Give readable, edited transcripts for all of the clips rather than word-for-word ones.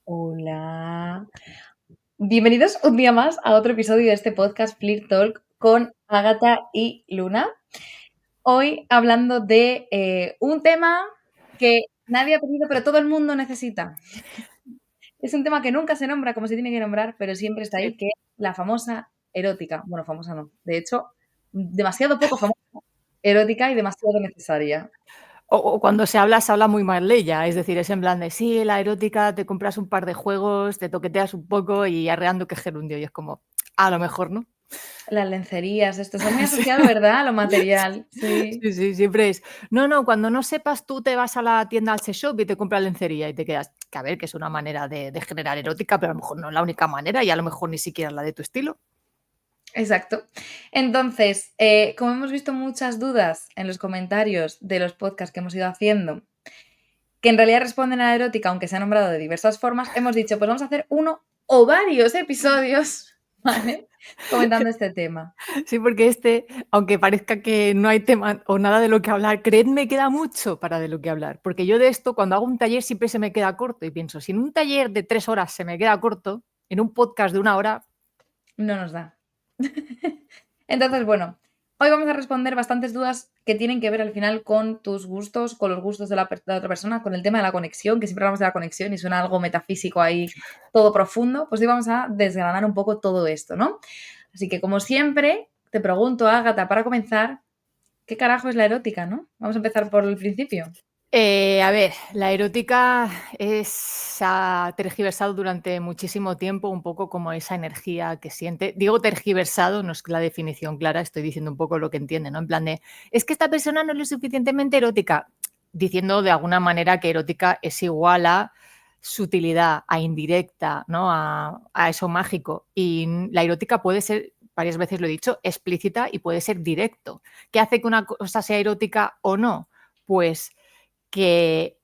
Hola. Bienvenidos un día más a otro episodio de este podcast Flirt Talk con Ágata y Luna. Hoy hablando de un tema que nadie ha pedido, pero todo el mundo necesita. Es un tema que nunca se nombra como se tiene que nombrar, pero siempre está ahí, Sí. que es la famosa erótica. Bueno, famosa no. De hecho, demasiado poco famosa, erótica y demasiado necesaria. O cuando se habla muy mal de ella, es decir, es en plan de sí, la erótica, te compras un par de juegos, te toqueteas un poco y arreando que gerundio, y es como, a lo mejor, ¿no? Las lencerías, esto está muy Sí. asociado, ¿verdad? A lo material. Sí. Sí, sí, siempre es. No, cuando no sepas, tú te vas a la tienda al sex shop y te compras lencería y te quedas, que a ver, que es una manera de generar erótica, pero a lo mejor no es la única manera y a lo mejor ni siquiera es la de tu estilo. Exacto. Entonces, como hemos visto muchas dudas en los comentarios de los podcasts que hemos ido haciendo, que en realidad responden a la erótica, aunque se ha nombrado de diversas formas, hemos dicho, pues vamos a hacer uno o varios episodios, ¿vale? Comentando este tema. Sí, porque aunque parezca que no hay tema o nada de lo que hablar, creedme, queda mucho para de lo que hablar. Porque yo de esto, cuando hago un taller, siempre se me queda corto. Y pienso, si en un taller de 3 horas se me queda corto, en un podcast de 1 hora, No nos da. Entonces, bueno, hoy vamos a responder bastantes dudas que tienen que ver al final con tus gustos, con los gustos de la otra persona, con el tema de la conexión, que siempre hablamos de la conexión y suena algo metafísico ahí, todo profundo. Pues hoy vamos a desgranar un poco todo esto, ¿no? Así que, como siempre, te pregunto, Ágata, para comenzar, ¿qué carajo es la erótica, no? Vamos a empezar por el principio. a ver, la erótica se ha tergiversado durante muchísimo tiempo un poco como esa energía que siente. Digo tergiversado, no es la definición clara, estoy diciendo un poco lo que entiende, ¿no? En plan de, es que esta persona no es lo suficientemente erótica, diciendo de alguna manera que erótica es igual a sutilidad, a indirecta, ¿no? A eso mágico. Y la erótica puede ser, varias veces lo he dicho, explícita y puede ser directo. ¿Qué hace que una cosa sea erótica o no? Pues que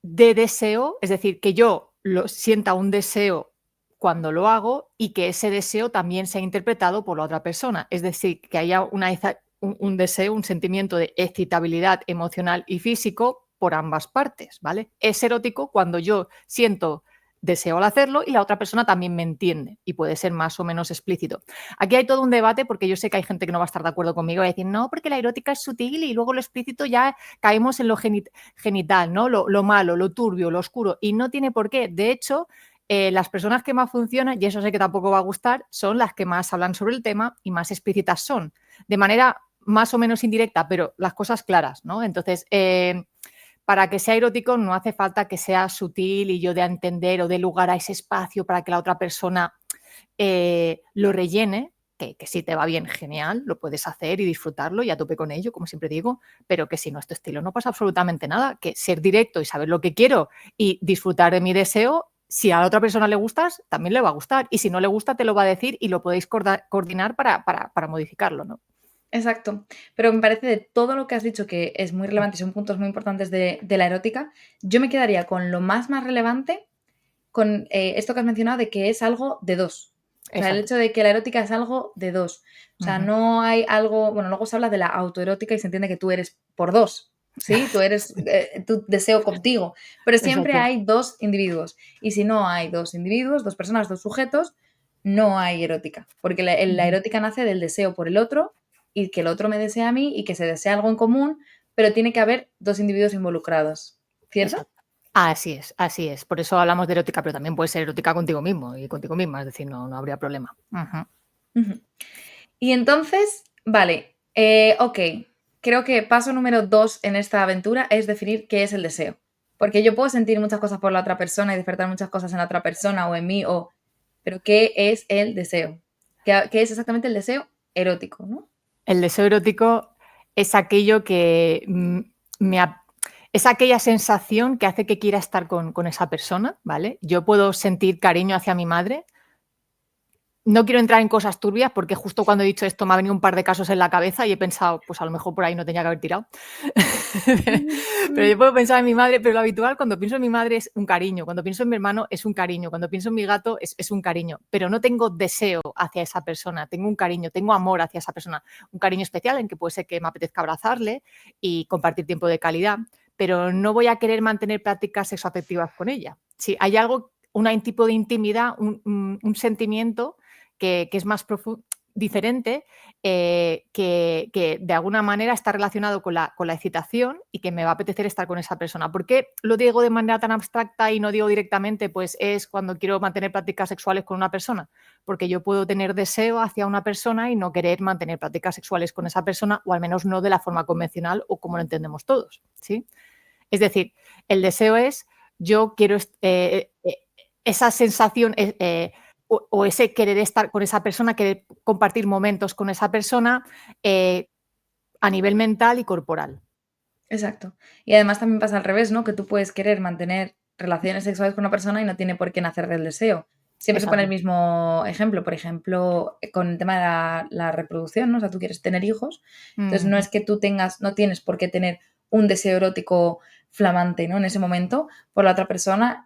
de deseo, es decir, que yo sienta un deseo cuando lo hago y que ese deseo también sea interpretado por la otra persona. Es decir, que haya un deseo, un sentimiento de excitabilidad emocional y físico por ambas partes, ¿vale? Es erótico cuando yo siento deseo al hacerlo y la otra persona también me entiende y puede ser más o menos explícito. Aquí hay todo un debate porque yo sé que hay gente que no va a estar de acuerdo conmigo y va a decir, no, porque la erótica es sutil y luego lo explícito ya caemos en lo genital, ¿no? Lo malo, lo turbio, lo oscuro, y no tiene por qué. De hecho, las personas que más funcionan, y eso sé que tampoco va a gustar, son las que más hablan sobre el tema y más explícitas son, de manera más o menos indirecta, pero las cosas claras, ¿no? Entonces, para que sea erótico no hace falta que sea sutil y yo de entender o dé lugar a ese espacio para que la otra persona lo rellene, que si te va bien, genial, lo puedes hacer y disfrutarlo y a tope con ello, como siempre digo, pero que si no es tu estilo no pasa absolutamente nada, que ser directo y saber lo que quiero y disfrutar de mi deseo, si a la otra persona le gustas, también le va a gustar, y si no le gusta te lo va a decir y lo podéis coordinar para modificarlo, ¿no? Exacto. Pero me parece de todo lo que has dicho que es muy relevante, son puntos muy importantes de la erótica, yo me quedaría con lo más relevante, con esto que has mencionado de que es algo de dos. O sea, el Exacto. hecho de que la erótica es algo de dos. O sea, Ujú. no hay algo, bueno, luego se habla de la autoerótica y se entiende que tú eres por dos, ¿sí? Tú eres tu deseo contigo, pero siempre Exacto. hay dos individuos. Y si no hay dos individuos, dos personas, dos sujetos, no hay erótica, porque la Ujú. erótica nace del deseo por el otro y que el otro me desea a mí y que se desea algo en común, pero tiene que haber dos individuos involucrados, ¿cierto? Exacto. Así es, así es. Por eso hablamos de erótica, pero también puede ser erótica contigo mismo y contigo misma, es decir, no habría problema. Ujú. Ujú. Y entonces, vale, ok, creo que paso número 2 en esta aventura es definir qué es el deseo. Porque yo puedo sentir muchas cosas por la otra persona y despertar muchas cosas en la otra persona o en mí, pero ¿qué es el deseo? ¿Qué es exactamente el deseo erótico, no? El deseo erótico es aquello que es aquella sensación que hace que quiera estar con esa persona, ¿vale? Yo puedo sentir cariño hacia mi madre, no quiero entrar en cosas turbias porque justo cuando he dicho esto me ha venido un par de casos en la cabeza y he pensado, pues a lo mejor por ahí no tenía que haber tirado. Pero yo puedo pensar en mi madre, pero lo habitual cuando pienso en mi madre es un cariño, cuando pienso en mi hermano es un cariño, cuando pienso en mi gato es un cariño, pero no tengo deseo hacia esa persona, tengo un cariño, tengo amor hacia esa persona, un cariño especial en que puede ser que me apetezca abrazarle y compartir tiempo de calidad, pero no voy a querer mantener prácticas sexoafectivas con ella. Si hay algo, un tipo de intimidad, un sentimiento que es más profundo, diferente, que de alguna manera está relacionado con la excitación y que me va a apetecer estar con esa persona. ¿Por qué lo digo de manera tan abstracta y no digo directamente, pues es cuando quiero mantener prácticas sexuales con una persona? Porque yo puedo tener deseo hacia una persona y no querer mantener prácticas sexuales con esa persona, o al menos no de la forma convencional o como lo entendemos todos, ¿sí? Es decir, el deseo es, yo quiero esa sensación o ese querer estar con esa persona, querer compartir momentos con esa persona a nivel mental y corporal. Exacto. Y además también pasa al revés, ¿no? Que tú puedes querer mantener relaciones sexuales con una persona y no tiene por qué nacer del deseo. Siempre se pone el Exacto. mismo ejemplo, por ejemplo, con el tema de la reproducción, ¿no? O sea, tú quieres tener hijos, entonces no Ujú. es que tú no tienes por qué tener un deseo erótico flamante, ¿no? En ese momento por la otra persona.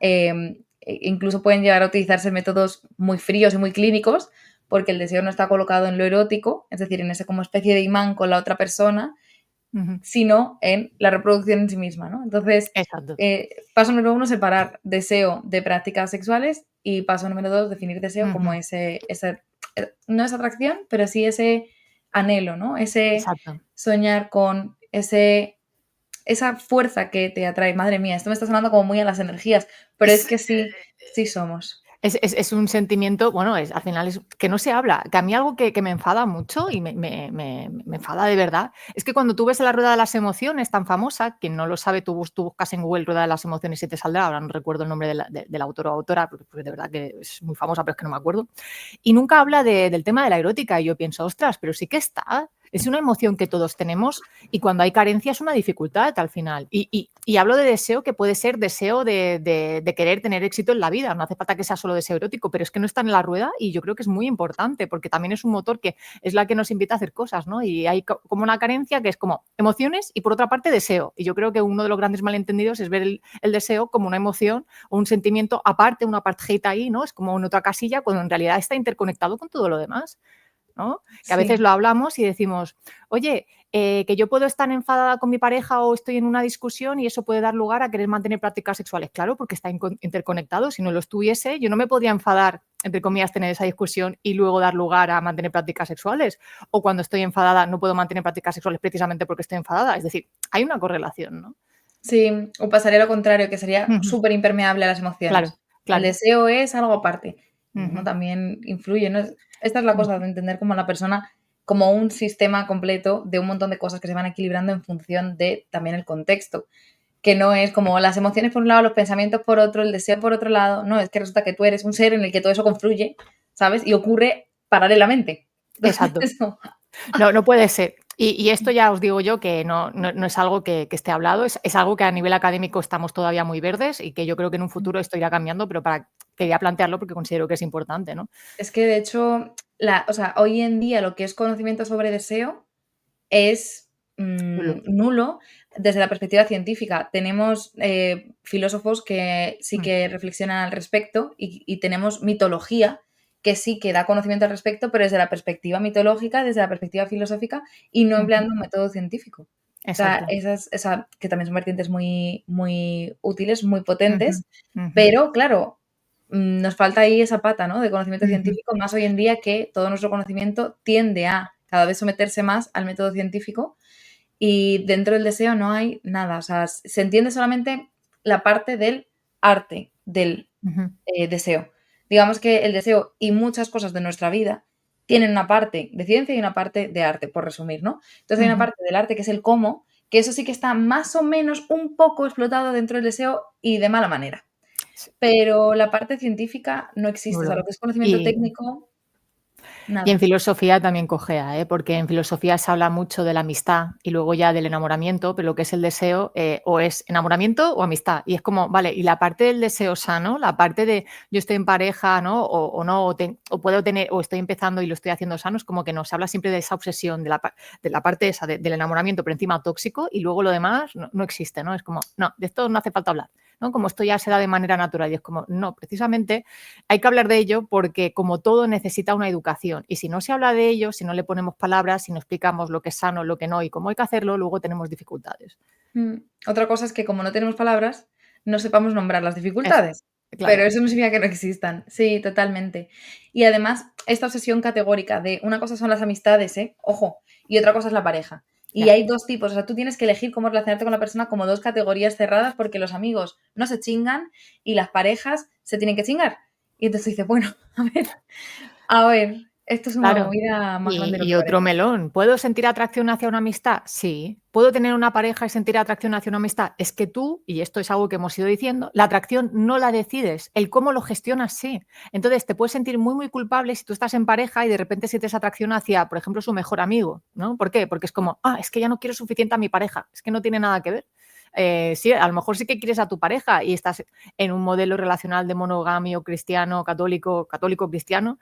Incluso pueden llegar a utilizarse métodos muy fríos y muy clínicos porque el deseo no está colocado en lo erótico, es decir, en ese como especie de imán con la otra persona, Ujú. sino en la reproducción en sí misma, ¿no? Entonces, Exacto. paso número 1, separar deseo de prácticas sexuales, y paso número 2, definir deseo como Ujú. no es atracción, pero sí ese anhelo, ¿no? Ese Exacto. soñar con esa fuerza que te atrae. Madre mía, esto me está sonando como muy a las energías, pero es Es, que sí, sí somos. es un sentimiento, bueno, al final es que no se habla. Que a mí algo que me enfada mucho y me enfada de verdad es que cuando tú ves la rueda de las emociones tan famosa, quien no lo sabe, tú buscas en Google rueda de las emociones y te saldrá, ahora no recuerdo el nombre del autor o autora, porque de verdad que es muy famosa, pero es que no me acuerdo. Y nunca habla del tema de la erótica. Y yo pienso, ostras, pero sí que está. Es una emoción que todos tenemos y cuando hay carencia es una dificultad al final. Y hablo de deseo que puede ser deseo de querer tener éxito en la vida. No hace falta que sea solo deseo erótico, pero es que no está en la rueda y yo creo que es muy importante porque también es un motor que es la que nos invita a hacer cosas, ¿no? Y hay como una carencia que es como emociones y por otra parte deseo. Y yo creo que uno de los grandes malentendidos es ver el deseo como una emoción o un sentimiento aparte, una partejita ahí, ¿no? Es como en otra casilla cuando en realidad está interconectado con todo lo demás, ¿no? Que a veces Sí. lo hablamos y decimos, oye, que yo puedo estar enfadada con mi pareja o estoy en una discusión y eso puede dar lugar a querer mantener prácticas sexuales. Claro, porque está interconectado. Si no lo estuviese, yo no me podría enfadar, entre comillas, tener esa discusión y luego dar lugar a mantener prácticas sexuales. O cuando estoy enfadada no puedo mantener prácticas sexuales precisamente porque estoy enfadada. Es decir, hay una correlación, ¿no? Sí, o pasaría lo contrario, que sería Ujú. súper impermeable a las Claro, emociones. El claro. deseo es algo aparte. Bueno, Ujú. también influye, ¿no? Esta es la cosa Ujú. de entender como a la persona como un sistema completo de un montón de cosas que se van equilibrando en función de también el contexto. Que no es como las emociones por un lado, los pensamientos por otro, el deseo por otro lado. No, es que resulta que tú eres un ser en el que todo eso confluye, ¿sabes? Y ocurre paralelamente. Exacto. Entonces, no. No, no puede ser. Y esto ya os digo yo que no es algo que esté hablado, es algo que a nivel académico estamos todavía muy verdes y que yo creo que en un futuro esto irá cambiando, pero quería plantearlo porque considero que es importante, ¿no? Es que de hecho, o sea, hoy en día lo que es conocimiento sobre deseo es Chulo. nulo desde la perspectiva científica. Tenemos filósofos que sí Mm. que reflexionan al respecto, y tenemos mitología que sí que da conocimiento al respecto, pero desde la perspectiva mitológica, desde la perspectiva filosófica y no Ujú. empleando un método científico. O sea, Exacto. que también son vertientes muy, muy útiles, muy Ujú, potentes, ujú, pero claro, nos falta ahí esa pata, ¿no? De conocimiento ujú. científico, más hoy en día que todo nuestro conocimiento tiende a cada vez someterse más al método científico, y dentro del deseo no hay nada. O sea, se entiende solamente la parte del arte del Ujú, deseo. Digamos que el deseo y muchas cosas de nuestra vida tienen una parte de ciencia y una parte de arte, por resumir, ¿no? Entonces hay una ujú. parte del arte que es el cómo, que eso sí que está más o menos un poco explotado dentro del deseo y de mala manera. Sí, Pero la parte científica no existe, o sea, lo chulo. que es conocimiento Y técnico. Y en Nada. filosofía también cojea, ¿eh? Porque en filosofía se habla mucho de la amistad y luego ya del enamoramiento, pero lo que es el deseo o es enamoramiento o amistad. Y es como, vale, y la parte del deseo sano, la parte de yo estoy en pareja, ¿no? O no, o puedo tener, o estoy empezando y lo estoy haciendo sano, es como que nos habla siempre de esa obsesión, de la parte esa, del enamoramiento, pero encima tóxico, y luego lo demás no existe, ¿no? Es como, no, de esto no hace falta hablar, ¿no? Como esto ya se da de manera natural y es como, no, precisamente hay que hablar de ello porque como todo necesita una educación y si no se habla de ello, si no le ponemos palabras, si no explicamos lo que es sano, lo que no y cómo hay que hacerlo, luego tenemos dificultades. Mm. Otra cosa es que como no tenemos palabras, no sepamos nombrar las Eso, dificultades, pero claro. eso no significa que no existan. Sí, totalmente. Y además, esta obsesión categórica de una cosa son las amistades, ¿eh? Ojo, y otra cosa es la pareja. Y Ya. hay 2 tipos, o sea, tú tienes que elegir cómo relacionarte con la persona como 2 categorías cerradas, porque los amigos no se chingan y las parejas se tienen que chingar. Y entonces dices, bueno, a ver, esto es una Claro. movida más grande de lo Y que otro parece. melón, ¿puedo sentir atracción hacia una amistad? Sí. ¿Puedo tener una pareja y sentir atracción hacia una amistad? Es que tú, y esto es algo que hemos ido diciendo, la atracción no la decides, el cómo lo gestionas sí. Entonces te puedes sentir muy, muy culpable si tú estás en pareja y de repente sientes atracción hacia, por ejemplo, su mejor amigo, ¿no? ¿Por qué? Porque es como, es que ya no quiero suficiente a mi pareja, es que no tiene nada que ver. Sí, a lo mejor sí que quieres a tu pareja y estás en un modelo relacional de monogamio cristiano, católico, católico cristiano,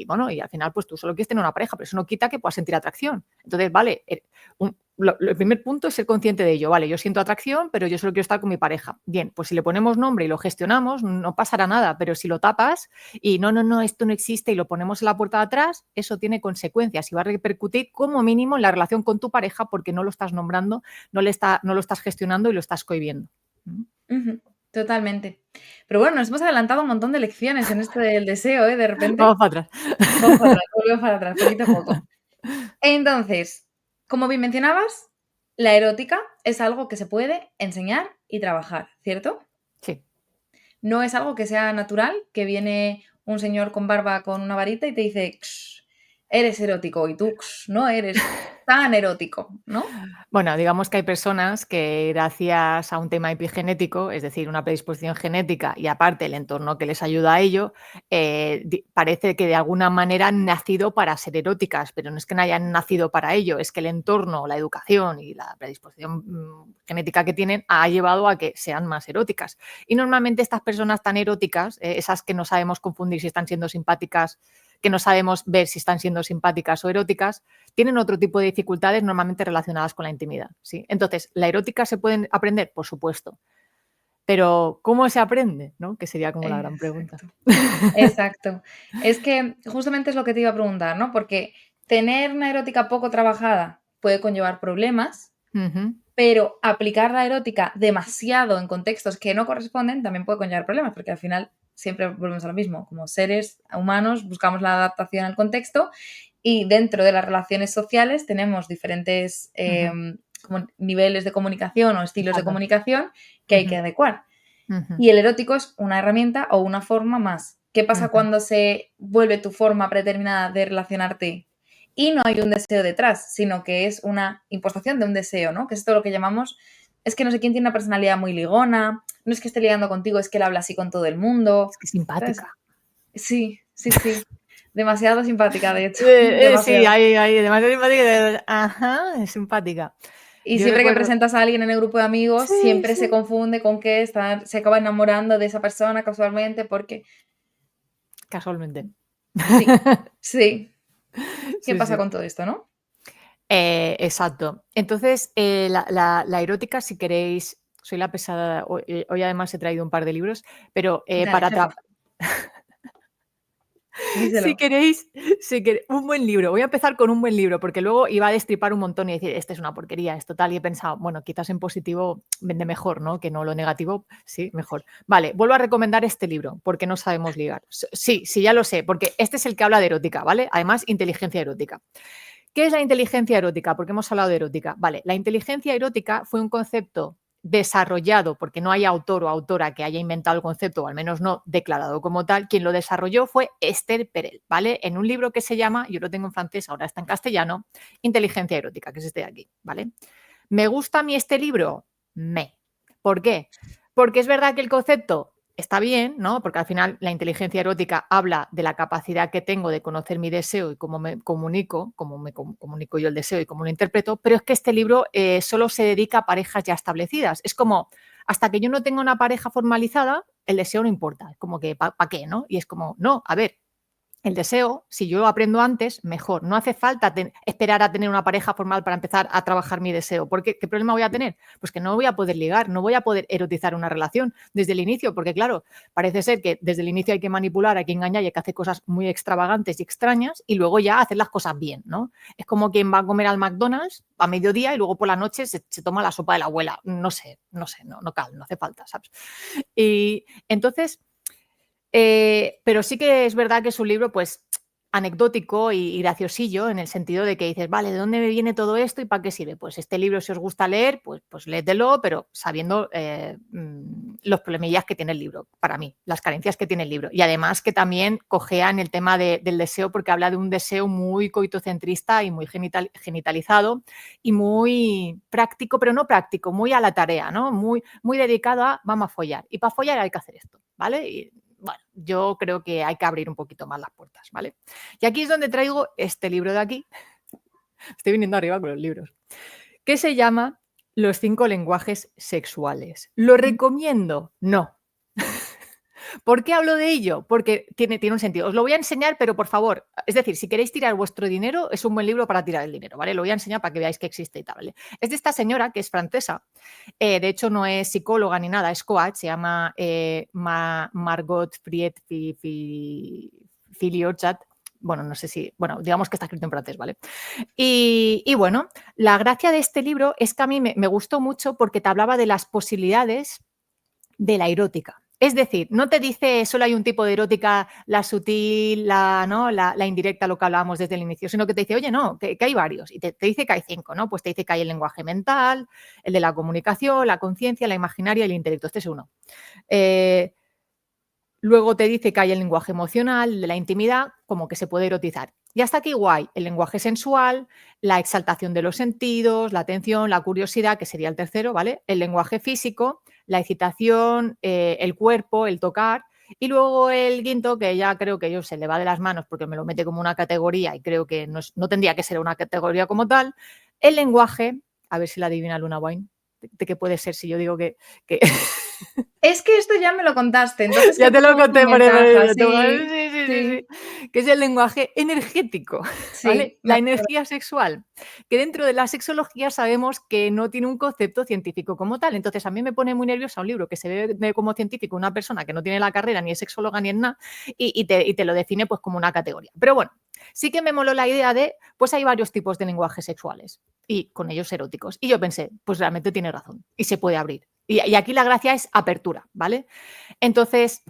bueno, y al final pues tú solo quieres tener una pareja, pero eso no quita que puedas sentir atracción. Entonces, vale, el primer punto es ser consciente de ello, vale, yo siento atracción, pero yo solo quiero estar con mi pareja. Bien, pues si le ponemos nombre y lo gestionamos, no pasará nada, pero si lo tapas y no, esto no existe y lo ponemos en la puerta de atrás, eso tiene consecuencias y va a repercutir como mínimo en la relación con tu pareja porque no lo estás nombrando, no lo estás gestionando y lo estás cohibiendo. Ujú, totalmente. Pero bueno, nos hemos adelantado un montón de lecciones en esto del deseo, ¿eh? De repente. Vamos para atrás. Vamos para atrás, volvemos para atrás, poquito a poco. Entonces, como bien mencionabas, la erótica es algo que se puede enseñar y trabajar, ¿cierto? Sí. No es algo que sea natural, que viene un señor con barba con una varita y te dice: "Ksh, eres erótico", y tú: "Ksh, no eres tan erótico", ¿no? Bueno, digamos que hay personas que gracias a un tema epigenético, es decir, una predisposición genética y aparte el entorno que les ayuda a ello, parece que de alguna manera han nacido para ser eróticas, pero no es que no hayan nacido para ello, es que el entorno, la educación y la predisposición genética que tienen ha llevado a que sean más eróticas. Y normalmente estas personas tan eróticas, esas que no sabemos confundir si están siendo simpáticas, que no sabemos ver si están siendo simpáticas o eróticas, tienen otro tipo de dificultades normalmente relacionadas con la intimidad, ¿sí? Entonces, ¿la erótica se puede aprender? Por supuesto, pero ¿cómo se aprende?, ¿no? Que sería como la gran pregunta. Exacto, exacto. Es que justamente es lo que te iba a preguntar, ¿no? Porque tener una erótica poco trabajada puede conllevar problemas, Ujú, pero aplicar la erótica demasiado en contextos que no corresponden también puede conllevar problemas, porque al final siempre volvemos a lo mismo, como seres humanos buscamos la adaptación al contexto y dentro de las relaciones sociales tenemos diferentes ujú, como niveles de comunicación o estilos de exacto. comunicación que hay Ujú, que adecuar. ujú, Y el erótico es una herramienta o una forma más. ¿Qué pasa ujú. cuando se vuelve tu forma predeterminada de relacionarte y no hay un deseo detrás, sino que es una impostación de un deseo, ¿no? Que es todo lo que llamamos, es que no sé quién tiene una personalidad muy ligona, no es que esté ligando contigo, es que él habla así con todo el mundo, Es que ¿sabes? simpática. Sí, sí, sí. Demasiado simpática, de hecho, Sí, demasiado. hay demasiado simpática ajá, es simpática. Y Yo siempre que recuerdo presentas a alguien en el grupo de amigos, sí, siempre se sí, confunde con que se acaba enamorando de esa persona casualmente porque casualmente. sí, sí. ¿Qué Sí, pasa sí. con todo esto, no? Exacto. Entonces, la erótica, si queréis, soy la pesada, hoy además he traído un par de libros, pero Dale, para jefa, si díselo. queréis, un buen libro. Voy a empezar con un buen libro, porque luego iba a destripar un montón y decir, este es una porquería, es total. Y he pensado, bueno, quizás en positivo vende mejor, ¿no? Que no lo negativo, sí, mejor. Vale, vuelvo a recomendar este libro, porque no sabemos ligar. Sí, sí, ya lo sé, porque este es el que habla de erótica, ¿vale? Además, inteligencia erótica. ¿Qué es la inteligencia erótica? Porque hemos hablado de erótica. Vale, la inteligencia erótica fue un concepto desarrollado, porque no hay autor o autora que haya inventado el concepto, o al menos no declarado como tal, quien lo desarrolló fue Esther Perel, ¿vale? En un libro que se llama, yo lo tengo en francés, ahora está en castellano, Inteligencia erótica, que es este de aquí, ¿vale? ¿Me gusta a mí este libro? ¿Por qué? Porque es verdad que el concepto está bien, ¿no? Porque al final la inteligencia erótica habla de la capacidad que tengo de conocer mi deseo y cómo me comunico, comunico yo el deseo y cómo lo interpreto, pero es que este libro solo se dedica a parejas ya establecidas. Es como, hasta que yo no tenga una pareja formalizada, el deseo no importa. Es como que, ¿para qué, no? Y es como, no, a ver, el deseo, si yo lo aprendo antes, mejor. No hace falta esperar a tener una pareja formal para empezar a trabajar mi deseo. Porque, ¿qué problema voy a tener? Pues que no voy a poder ligar, no voy a poder erotizar una relación desde el inicio, porque claro, parece ser que desde el inicio hay que manipular, hay que engañar y hay que hacer cosas muy extravagantes y extrañas y luego ya hacer las cosas bien, ¿no? Es como quien va a comer al McDonald's a mediodía y luego por la noche se toma la sopa de la abuela. No sé, no hace falta, ¿sabes? Y entonces pero sí que es verdad que es un libro, pues, anecdótico y graciosillo, en el sentido de que dices: "Vale, ¿de dónde me viene todo esto y para qué sirve?". Pues este libro, si os gusta leer, pues léetelo, pero sabiendo, los problemillas que tiene el libro, para mí, las carencias que tiene el libro. Y además que también cojea en el tema del deseo, porque habla de un deseo muy coitocentrista y muy genitalizado y muy práctico, pero no práctico, muy a la tarea, ¿no? Muy dedicado a: "Vamos a follar, y para follar hay que hacer esto", ¿vale? Y bueno, yo creo que hay que abrir un poquito más las puertas, ¿vale? Y aquí es donde traigo este libro de aquí. Estoy viniendo arriba con los libros. Que se llama Los 5 lenguajes sexuales. ¿Lo recomiendo? No. ¿Por qué hablo de ello? Porque tiene un sentido. Os lo voy a enseñar, pero por favor, es decir, si queréis tirar vuestro dinero, es un buen libro para tirar el dinero, ¿vale? Lo voy a enseñar para que veáis que existe y tal, ¿vale? Es de esta señora que es francesa. De hecho, no es psicóloga ni nada, es coach. Se llama Margot Friet Filiochat. Bueno, no sé si, bueno, digamos que está escrito en francés, ¿vale? Y bueno, la gracia de este libro es que a mí me gustó mucho porque te hablaba de las posibilidades de la erótica. Es decir, no te dice solo hay un tipo de erótica, la sutil, ¿no? la indirecta, lo que hablábamos desde el inicio, sino que te dice, oye, no, que hay varios. Y te dice que hay 5, ¿no? Pues te dice que hay el lenguaje mental, el de la comunicación, la conciencia, la imaginaria y el intelecto. Este es uno. Luego te dice que hay el lenguaje emocional, de la intimidad, como que se puede erotizar. Y hasta aquí guay, el lenguaje sensual, la exaltación de los sentidos, la atención, la curiosidad, que sería el tercero, ¿vale? El lenguaje físico, la excitación, el cuerpo, el tocar. Y luego el quinto, que ya creo que yo se le va de las manos porque me lo mete como una categoría y creo que no tendría que ser una categoría como tal, el lenguaje, a ver si la adivina Luna Wine, de qué puede ser si yo digo que... Es que esto ya me lo contaste, entonces Ya creo te que lo como que conté me por eso, encaja. Sí, sí, sí, que es el lenguaje energético, ¿vale? sí, me La acuerdo. energía sexual, que dentro de la sexología sabemos que no tiene un concepto científico como tal. Entonces, a mí me pone muy nerviosa un libro que se ve como científico, una persona que no tiene la carrera, ni es sexóloga, ni es nada, y te lo define pues como una categoría. Pero bueno, sí que me moló la idea de, pues hay varios tipos de lenguajes sexuales y con ellos eróticos. Y yo pensé, pues realmente tiene razón y se puede abrir. Y aquí la gracia es apertura, ¿vale? Entonces,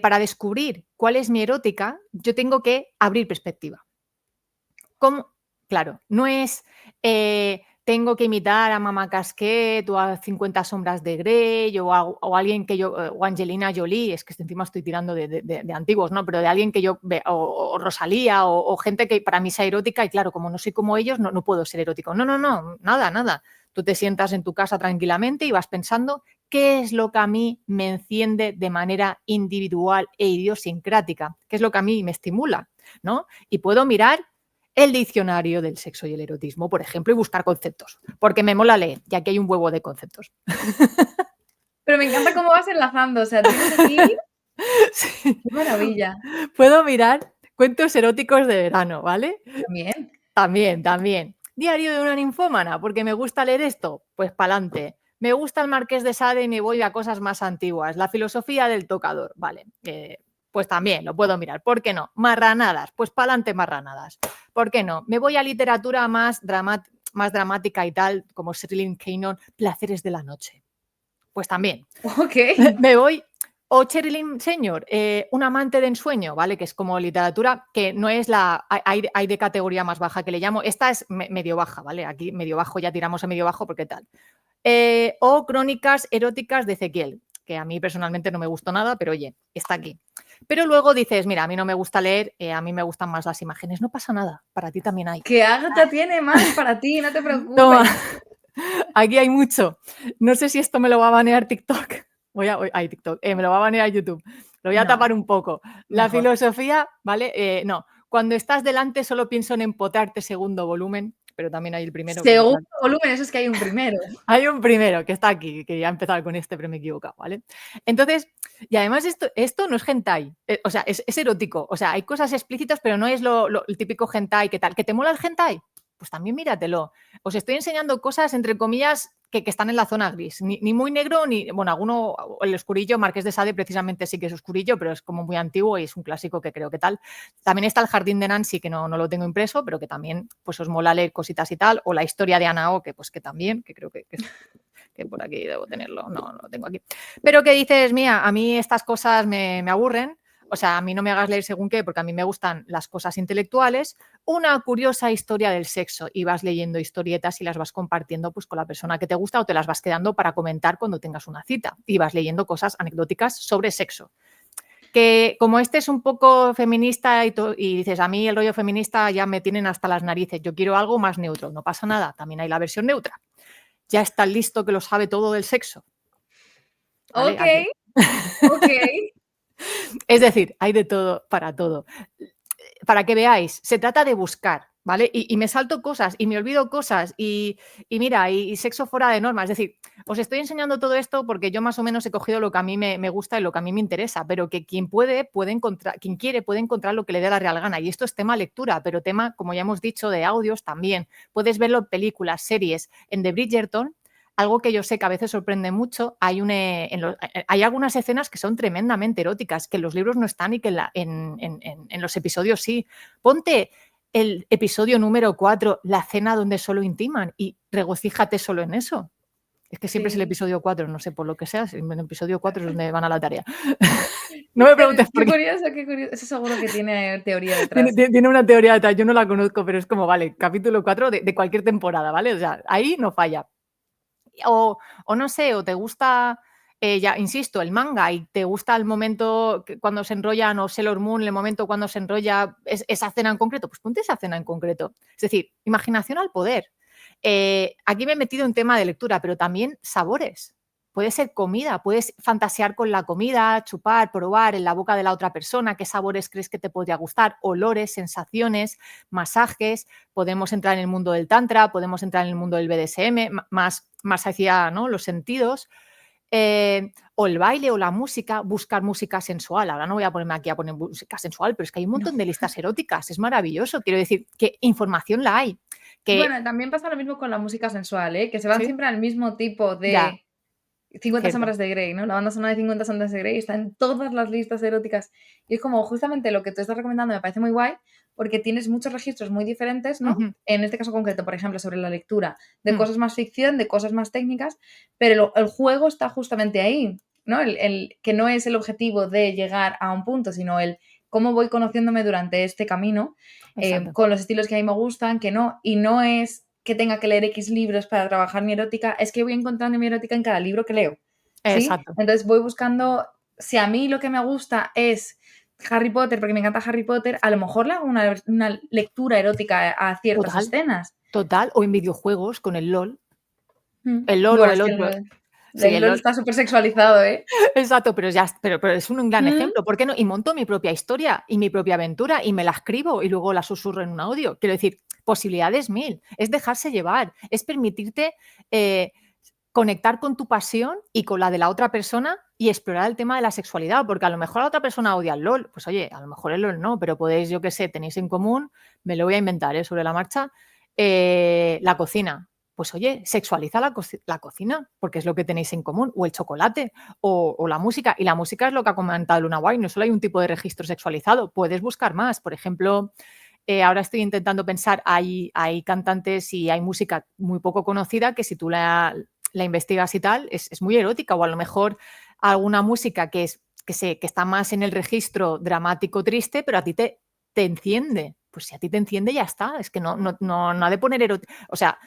para descubrir cuál es mi erótica, yo tengo que abrir perspectiva. ¿Cómo? Claro, no es tengo que imitar a Mamá Casquet o a 50 sombras de Grey o alguien que yo, o Angelina Jolie, es que encima estoy tirando de antiguos, ¿no? Pero de alguien que yo, o Rosalía o gente que para mí sea erótica y claro, como no soy como ellos, no puedo ser erótico. No, nada. Tú te sientas en tu casa tranquilamente y vas pensando qué es lo que a mí me enciende de manera individual e idiosincrática, qué es lo que a mí me estimula, ¿no? Y puedo mirar el diccionario del sexo y el erotismo, por ejemplo, y buscar conceptos, porque me mola leer, ya que hay un huevo de conceptos. Pero me encanta cómo vas enlazando, o sea, tienes aquí Sí. qué maravilla. Puedo mirar cuentos eróticos de verano, ¿vale? También. También. Diario de una ninfómana, porque me gusta leer esto, pues pa'lante. Me gusta el Marqués de Sade y me voy a cosas más antiguas. La filosofía del tocador, vale. Pues también lo puedo mirar. ¿Por qué no? Marranadas, pues pa'lante marranadas. ¿Por qué no? Me voy a literatura más dramática y tal, como Shirley Canon, Placeres de la noche. Pues también. Okey. Me voy. O Sherilyn Señor, un amante de ensueño, ¿vale? Que es como literatura que no es la. Hay de categoría más baja que le llamo. Esta es medio baja, ¿vale? Aquí medio bajo, ya tiramos a medio bajo porque tal. O Crónicas eróticas de Ezequiel, que a mí personalmente no me gustó nada, pero oye, está aquí. Pero luego dices, mira, a mí no me gusta leer, a mí me gustan más las imágenes. No pasa nada, para ti también hay. Que Agatha tiene más para ti, no te Toma, preocupes. aquí hay mucho. No sé si esto me lo va a banear TikTok. Ay, TikTok, me lo va a banear YouTube. Lo voy a tapar No, un poco. La mejor. filosofía, ¿vale? No, cuando estás delante solo pienso en empotrarte segundo volumen, pero también hay el primero que Segundo volumen, eso es que hay un primero. hay un primero que está aquí, que ya ha empezado con este, pero me he equivocado, ¿vale? Entonces, y además esto no es hentai, o sea, es erótico, o sea, hay cosas explícitas, pero no es el típico hentai, ¿qué tal? ¿Que te mola el hentai? Pues también míratelo. Os estoy enseñando cosas, entre comillas, que están en la zona gris, ni muy negro, ni, bueno, alguno, el oscurillo, Marqués de Sade precisamente sí que es oscurillo, pero es como muy antiguo y es un clásico que creo que tal. También está el Jardín de Nancy, que no lo tengo impreso, pero que también pues os mola leer cositas y tal, o la historia de Anao, que pues que también, que creo que por aquí debo tenerlo, no lo tengo aquí. Pero que dices, mía, a mí estas cosas me aburren, o sea, a mí no me hagas leer según qué, porque a mí me gustan las cosas intelectuales, una curiosa historia del sexo, y vas leyendo historietas y las vas compartiendo pues con la persona que te gusta o te las vas quedando para comentar cuando tengas una cita, y vas leyendo cosas anecdóticas sobre sexo. Que como este es un poco feminista y dices, a mí el rollo feminista ya me tienen hasta las narices, yo quiero algo más neutro, no pasa nada, también hay la versión neutra. Ya está listo que lo sabe todo del sexo. ¿Vale? Ok, Aquí. ok. Es decir, hay de todo para todo. Para que veáis, se trata de buscar, ¿vale? Y me salto cosas y me olvido cosas y mira, y sexo fuera de norma. Es decir, os estoy enseñando todo esto porque yo más o menos he cogido lo que a mí me gusta y lo que a mí me interesa, pero que quien puede encontrar, quien quiere puede encontrar lo que le dé la real gana. Y esto es tema lectura, pero tema, como ya hemos dicho, de audios también. Puedes verlo en películas, series. En The Bridgerton, algo que yo sé que a veces sorprende mucho, hay algunas escenas que son tremendamente eróticas, que en los libros no están y que en los episodios sí. Ponte el episodio número 4, la cena donde solo intiman, y regocíjate solo en eso. Es que siempre es el Sí. episodio 4, no sé por lo que sea, en el episodio 4 es donde van a la tarea. No me preguntes por Qué qué. curioso, qué curioso. Eso seguro que tiene teoría Tiene, detrás. tiene una teoría detrás, yo no la conozco, pero es como, vale, capítulo 4 de cualquier temporada, ¿vale? O sea, ahí no falla. O no sé, o te gusta, ya insisto, el manga y te gusta el momento cuando se enrollan, o Sailor Moon, el momento cuando se enrolla esa cena en concreto, pues ponte esa cena en concreto. Es decir, imaginación al poder. Aquí me he metido en tema de lectura, pero también sabores. Puede ser comida, puedes fantasear con la comida, chupar, probar en la boca de la otra persona qué sabores crees que te podría gustar, olores, sensaciones, masajes. Podemos entrar en el mundo del tantra, podemos entrar en el mundo del BDSM, más hacia, ¿no?, los sentidos. O el baile o la música, buscar música sensual. Ahora no voy a ponerme aquí a poner música sensual, pero es que hay un montón de listas eróticas, es maravilloso. Quiero decir que información la hay. Que, Bueno, también pasa lo mismo con la música sensual, ¿eh? Que se van ¿sí? siempre al mismo tipo Ya, de 50 cierto. sombras de Grey, ¿no? La banda sonora de 50 sombras de Grey está en todas las listas eróticas. Y es como justamente lo que tú estás recomendando me parece muy guay, porque tienes muchos registros muy diferentes, ¿no? Ujú, En este caso concreto, por ejemplo, sobre la lectura, de mm, cosas más ficción, de cosas más técnicas, pero el juego está justamente ahí, ¿no? Que no es el objetivo de llegar a un punto, sino el cómo voy conociéndome durante este camino, exacto. con los estilos que a mí me gustan, que no, y no es que tenga que leer X libros para trabajar mi erótica, es que voy encontrando mi erótica en cada libro que leo. ¿Sí? Exacto. Entonces voy buscando, si a mí lo que me gusta es Harry Potter, porque me encanta Harry Potter, a lo mejor le hago una lectura erótica a ciertas Total, escenas. total. O en videojuegos con el LOL. Mm. El LOL o Bueno, el es que otro. Sí, el el LOL LOL. está súper sexualizado, ¿eh? Exacto, pero es un gran Mm. ejemplo. ¿Por qué no? Y monto mi propia historia y mi propia aventura y me la escribo y luego la susurro en un audio. Quiero decir, posibilidades mil. Es dejarse llevar, es permitirte conectar con tu pasión y con la de la otra persona y explorar el tema de la sexualidad, porque a lo mejor la otra persona odia el LOL. Pues oye, a lo mejor el LOL no, pero podéis, yo qué sé, tenéis en común, me lo voy a inventar, sobre la marcha, la cocina. Pues oye, sexualiza la cocina, porque es lo que tenéis en común, o el chocolate, o la música. Y la música es lo que ha comentado Luna White, no solo hay un tipo de registro sexualizado, puedes buscar más. Por ejemplo, ahora estoy intentando pensar, hay cantantes y hay música muy poco conocida que si tú la investigas y tal, es muy erótica, o a lo mejor alguna música que está más en el registro dramático triste, pero a ti te enciende. pues si a ti te enciende ya está, es que no ha de poner o sea,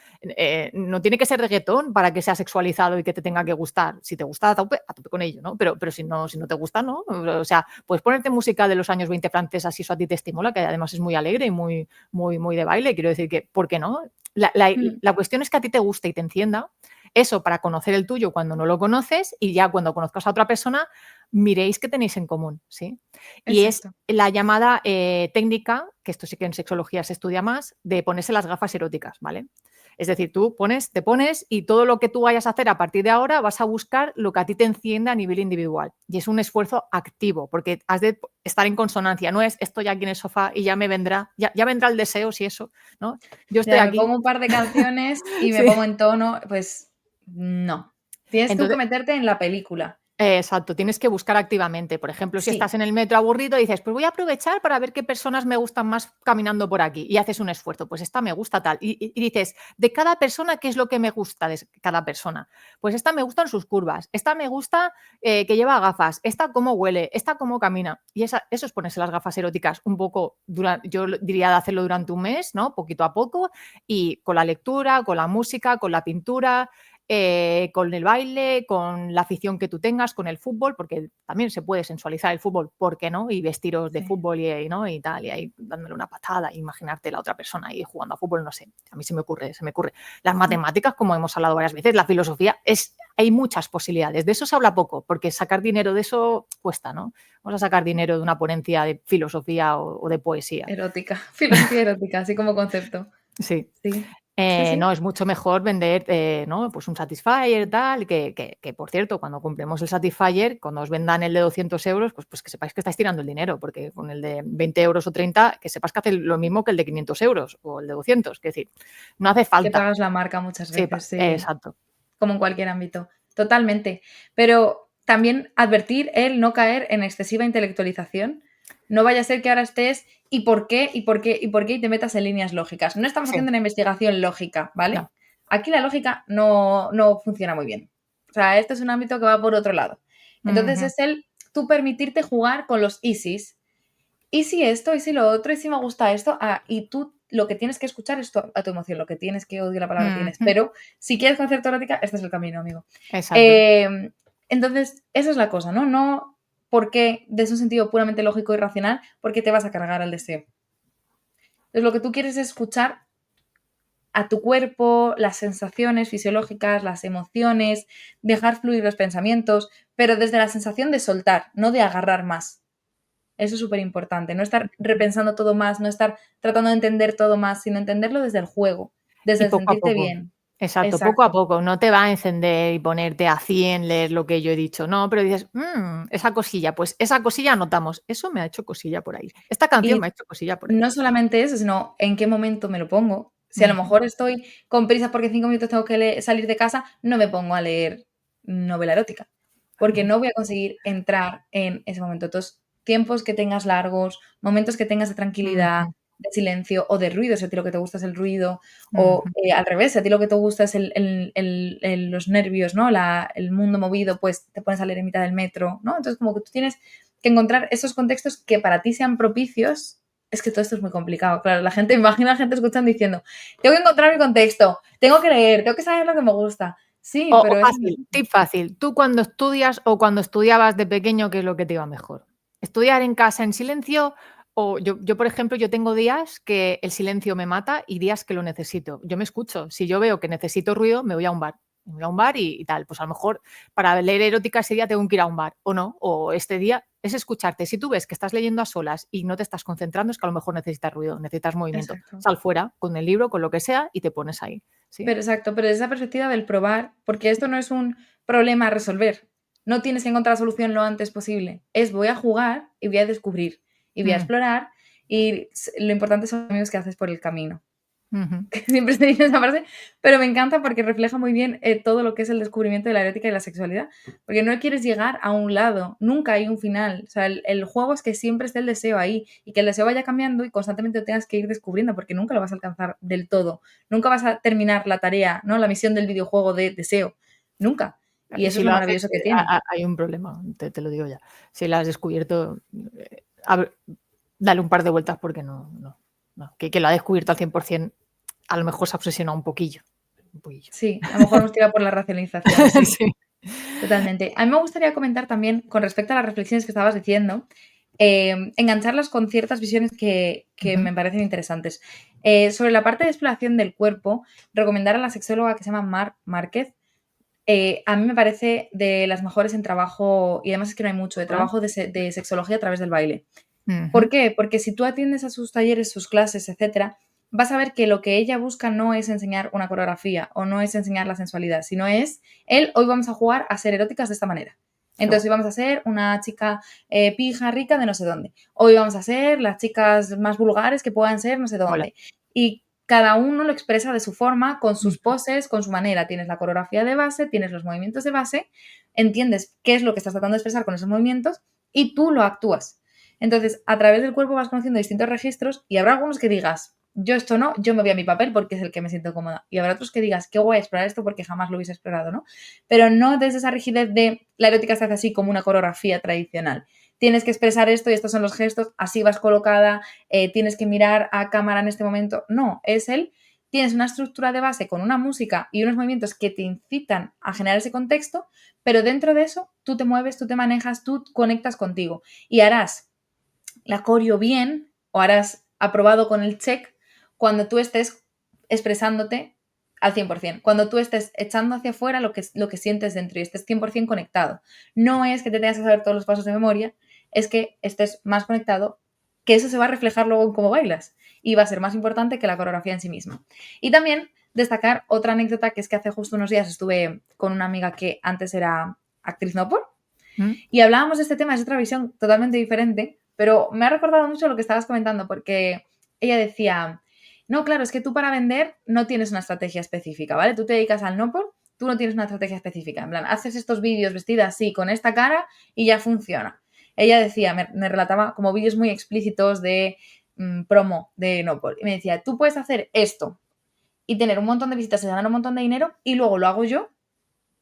no tiene que ser reggaetón para que sea sexualizado y que te tenga que gustar. Si te gusta, a tope con ello, ¿no? Pero si no te gusta, ¿no? O sea, puedes ponerte música de los años 20 francesa si eso a ti te estimula, que además es muy alegre y muy, muy, muy de baile. Quiero decir que, ¿por qué no? La cuestión es que a ti te guste y te encienda. Eso para conocer el tuyo cuando no lo conoces, y ya cuando conozcas a otra persona, miréis qué tenéis en común, ¿sí? Y es Exacto. la llamada técnica, que esto sí que en sexología se estudia más, de ponerse las gafas eróticas, ¿vale? Es decir, tú te pones y todo lo que tú vayas a hacer a partir de ahora vas a buscar lo que a ti te encienda a nivel individual. Y es un esfuerzo activo, porque has de estar en consonancia. No es estoy aquí en el sofá y ya me vendrá, ya vendrá el deseo, si eso, ¿no? Yo estoy Ya me aquí. pongo un par de canciones y me Sí. pongo en tono, pues no. Tienes tú que Entonces, meterte en la película. exacto, tienes que buscar activamente. Por ejemplo, si Sí, estás en el metro aburrido, dices, pues voy a aprovechar para ver qué personas me gustan más caminando por aquí. Y haces un esfuerzo, pues esta me gusta tal. Y dices, de cada persona, ¿qué es lo que me gusta de cada persona? Pues esta me gustan sus curvas, esta me gusta que lleva gafas, esta cómo huele, esta cómo camina. Y eso es ponerse las gafas eróticas un poco, yo diría de hacerlo durante un mes, ¿no? Poquito a poco, y con la lectura, con la música, con la pintura, con el baile, con la afición que tú tengas, con el fútbol, porque también se puede sensualizar el fútbol, ¿por qué no? Y vestiros de sí. fútbol ¿no? Y tal, y ahí dándole una patada, imaginarte la otra persona ahí jugando a fútbol, no sé, a mí se me ocurre. Las matemáticas, como hemos hablado varias veces, la filosofía, hay muchas posibilidades, de eso se habla poco, porque sacar dinero de eso cuesta, ¿no? Vamos a sacar dinero de una ponencia de filosofía o de poesía. Erótica, filosofía erótica, así como concepto. Sí. Sí, sí, sí. No, es mucho mejor vender, ¿no? Pues un Satisfyer, tal, que, por cierto, cuando compremos el Satisfyer, cuando os vendan el de 200 euros, pues que sepáis que estáis tirando el dinero, porque con el de 20 euros o 30, que sepas que hace lo mismo que el de 500 euros o el de 200, es decir, no hace Que falta. pagas la marca muchas Sí, veces, sí, exacto. como en cualquier ámbito. Totalmente. Pero también advertir el no caer en excesiva intelectualización. No vaya a ser que ahora estés ¿y por qué? ¿Y por qué? ¿Y por qué? Y te metas en líneas lógicas. No estamos Sí, haciendo una investigación lógica, ¿vale? no. Aquí la lógica no funciona muy bien. O sea, este es un ámbito que va por otro lado. Entonces Ujú. es el tú permitirte jugar con los easies. ¿Y si esto? ¿Y si lo otro? ¿Y si me gusta esto? Ah, y tú lo que tienes que escuchar es a tu emoción, lo que tienes que odio la palabra tienes. Ujú. Pero si quieres concepto erótica, este es el camino, amigo. Exacto. Entonces, esa es la cosa, ¿no? No porque desde un sentido puramente lógico y racional, porque te vas a cargar al deseo. Entonces, lo que tú quieres es escuchar a tu cuerpo, las sensaciones fisiológicas, las emociones, dejar fluir los pensamientos, pero desde la sensación de soltar, no de agarrar más. Eso es súper importante, no estar repensando todo más, no estar tratando de entender todo más, sino entenderlo desde el juego, desde Y el poco a sentirte poco. bien. Exacto, poco a Exacto. poco. No te va a encender y ponerte a 100 leer lo que yo he dicho. No, pero dices, esa cosilla, pues esa cosilla anotamos. Eso me ha hecho cosilla por ahí. Esta canción me ha Y hecho cosilla por ahí. no solamente eso, sino en qué momento me lo pongo. Si a lo Ujú, mejor estoy con prisas porque 5 minutos tengo que salir de casa, no me pongo a leer novela erótica, porque ujú, no voy a conseguir entrar en ese momento. Entonces, tiempos que tengas largos, momentos que tengas de tranquilidad, ujú, de silencio o de ruido, si a ti lo que te gusta es el ruido, o ujú. al revés, si a ti lo que te gusta es los nervios, ¿no? El mundo movido, pues te pones a leer en mitad del metro, ¿no? Entonces, como que tú tienes que encontrar esos contextos que para ti sean propicios. Es que todo esto es muy complicado. Claro, la gente, imagina a la gente escuchando diciendo, tengo que encontrar mi contexto, tengo que leer, tengo que saber lo que me gusta. Sí, O pero es fácil, tip fácil. Tú cuando estudias o cuando estudiabas de pequeño, ¿qué es lo que te iba mejor? ¿Estudiar en casa en silencio? O yo, por ejemplo, yo tengo días que el silencio me mata y días que lo necesito. Yo me escucho. Si yo veo que necesito ruido, me voy a un bar. Me voy a un bar y tal. Pues a lo mejor para leer erótica ese día tengo que ir a un bar. O no. O este día es escucharte. Si tú ves que estás leyendo a solas y no te estás concentrando, es que a lo mejor necesitas ruido, necesitas movimiento. exacto. Sal fuera con el libro, con lo que sea y te pones ahí. ¿Sí? Pero exacto, pero desde esa perspectiva del probar, porque esto no es un problema a resolver. No tienes que encontrar la solución lo antes posible. Es voy a jugar y voy a descubrir y voy a Mm, explorar y lo importante son los amigos que haces por el camino. ujú. Siempre se dice esa frase, pero me encanta porque refleja muy bien todo lo que es el descubrimiento de la erótica y la sexualidad, porque no quieres llegar a un lado, nunca hay un final, o sea, el juego es que siempre esté el deseo ahí y que el deseo vaya cambiando y constantemente lo tengas que ir descubriendo porque nunca lo vas a alcanzar del todo, nunca vas a terminar la tarea, ¿no? La misión del videojuego de deseo, nunca. Y Y eso es si lo lo haces, maravilloso que tiene. hay un problema, te lo digo ya. Si lo has descubierto, dale un par de vueltas porque no. no, que lo ha descubierto al 100%, a lo mejor se ha obsesionado un poquillo. Un poquillo. Sí, a lo mejor hemos tirado por la racionalización, sí. Sí. Totalmente. A mí me gustaría comentar también, con respecto a las reflexiones que estabas diciendo, engancharlas con ciertas visiones que Ujú. me parecen interesantes. Sobre la parte de exploración del cuerpo, recomendar a la sexóloga que se llama Mar Márquez. A mí me parece de las mejores en trabajo, y además es que no hay mucho, de Ah. trabajo de sexología a través del baile. ¿Por Ujú. qué? Porque si tú atiendes a sus talleres, sus clases, etcétera, vas a ver que lo que ella busca no es enseñar una coreografía o no es enseñar la sensualidad, sino es hoy vamos a jugar a ser eróticas de esta manera. Qué Entonces guay. hoy vamos a ser una chica pija, rica de no sé dónde. Hoy vamos a ser las chicas más vulgares que puedan ser no sé Mola. dónde. Y cada uno lo expresa de su forma, con sus Ujú. poses, con su manera. Tienes la coreografía de base, tienes los movimientos de base, entiendes qué es lo que estás tratando de expresar con esos movimientos y tú lo actúas. Entonces, a través del cuerpo vas conociendo distintos registros y habrá algunos que digas, yo esto no, yo me voy a mi papel porque es el que me siento cómoda. Y habrá otros que digas, qué guay explorar esto porque jamás lo hubiese explorado, ¿no? Pero no desde esa rigidez de la erótica se hace así como una coreografía tradicional. Tienes que expresar esto y estos son los gestos, así vas colocada, tienes que mirar a cámara en este momento. No, tienes una estructura de base con una música y unos movimientos que te incitan a generar ese contexto, pero dentro de eso tú te mueves, tú te manejas, tú conectas contigo y harás la coreo bien o harás aprobado con el check cuando tú estés expresándote al 100%, cuando tú estés echando hacia afuera lo que sientes dentro y estés 100% conectado. No es que te tengas que saber todos los pasos de memoria, es que estés más conectado, que eso se va a reflejar luego en cómo bailas y va a ser más importante que la coreografía en sí misma. Y también destacar otra anécdota, que es que hace justo unos días estuve con una amiga que antes era actriz no por Mm. y hablábamos de este tema, es otra visión totalmente diferente, pero me ha recordado mucho lo que estabas comentando, porque ella decía, no, claro, es que tú para vender no tienes una estrategia específica, ¿vale? Tú te dedicas al no por, tú no tienes una estrategia específica, en plan, haces estos vídeos vestida así, con esta cara, y ya funciona. Ella decía, me relataba como vídeos muy explícitos de promo de no por, y me decía, tú puedes hacer esto y tener un montón de visitas y ganar un montón de dinero, y luego lo hago yo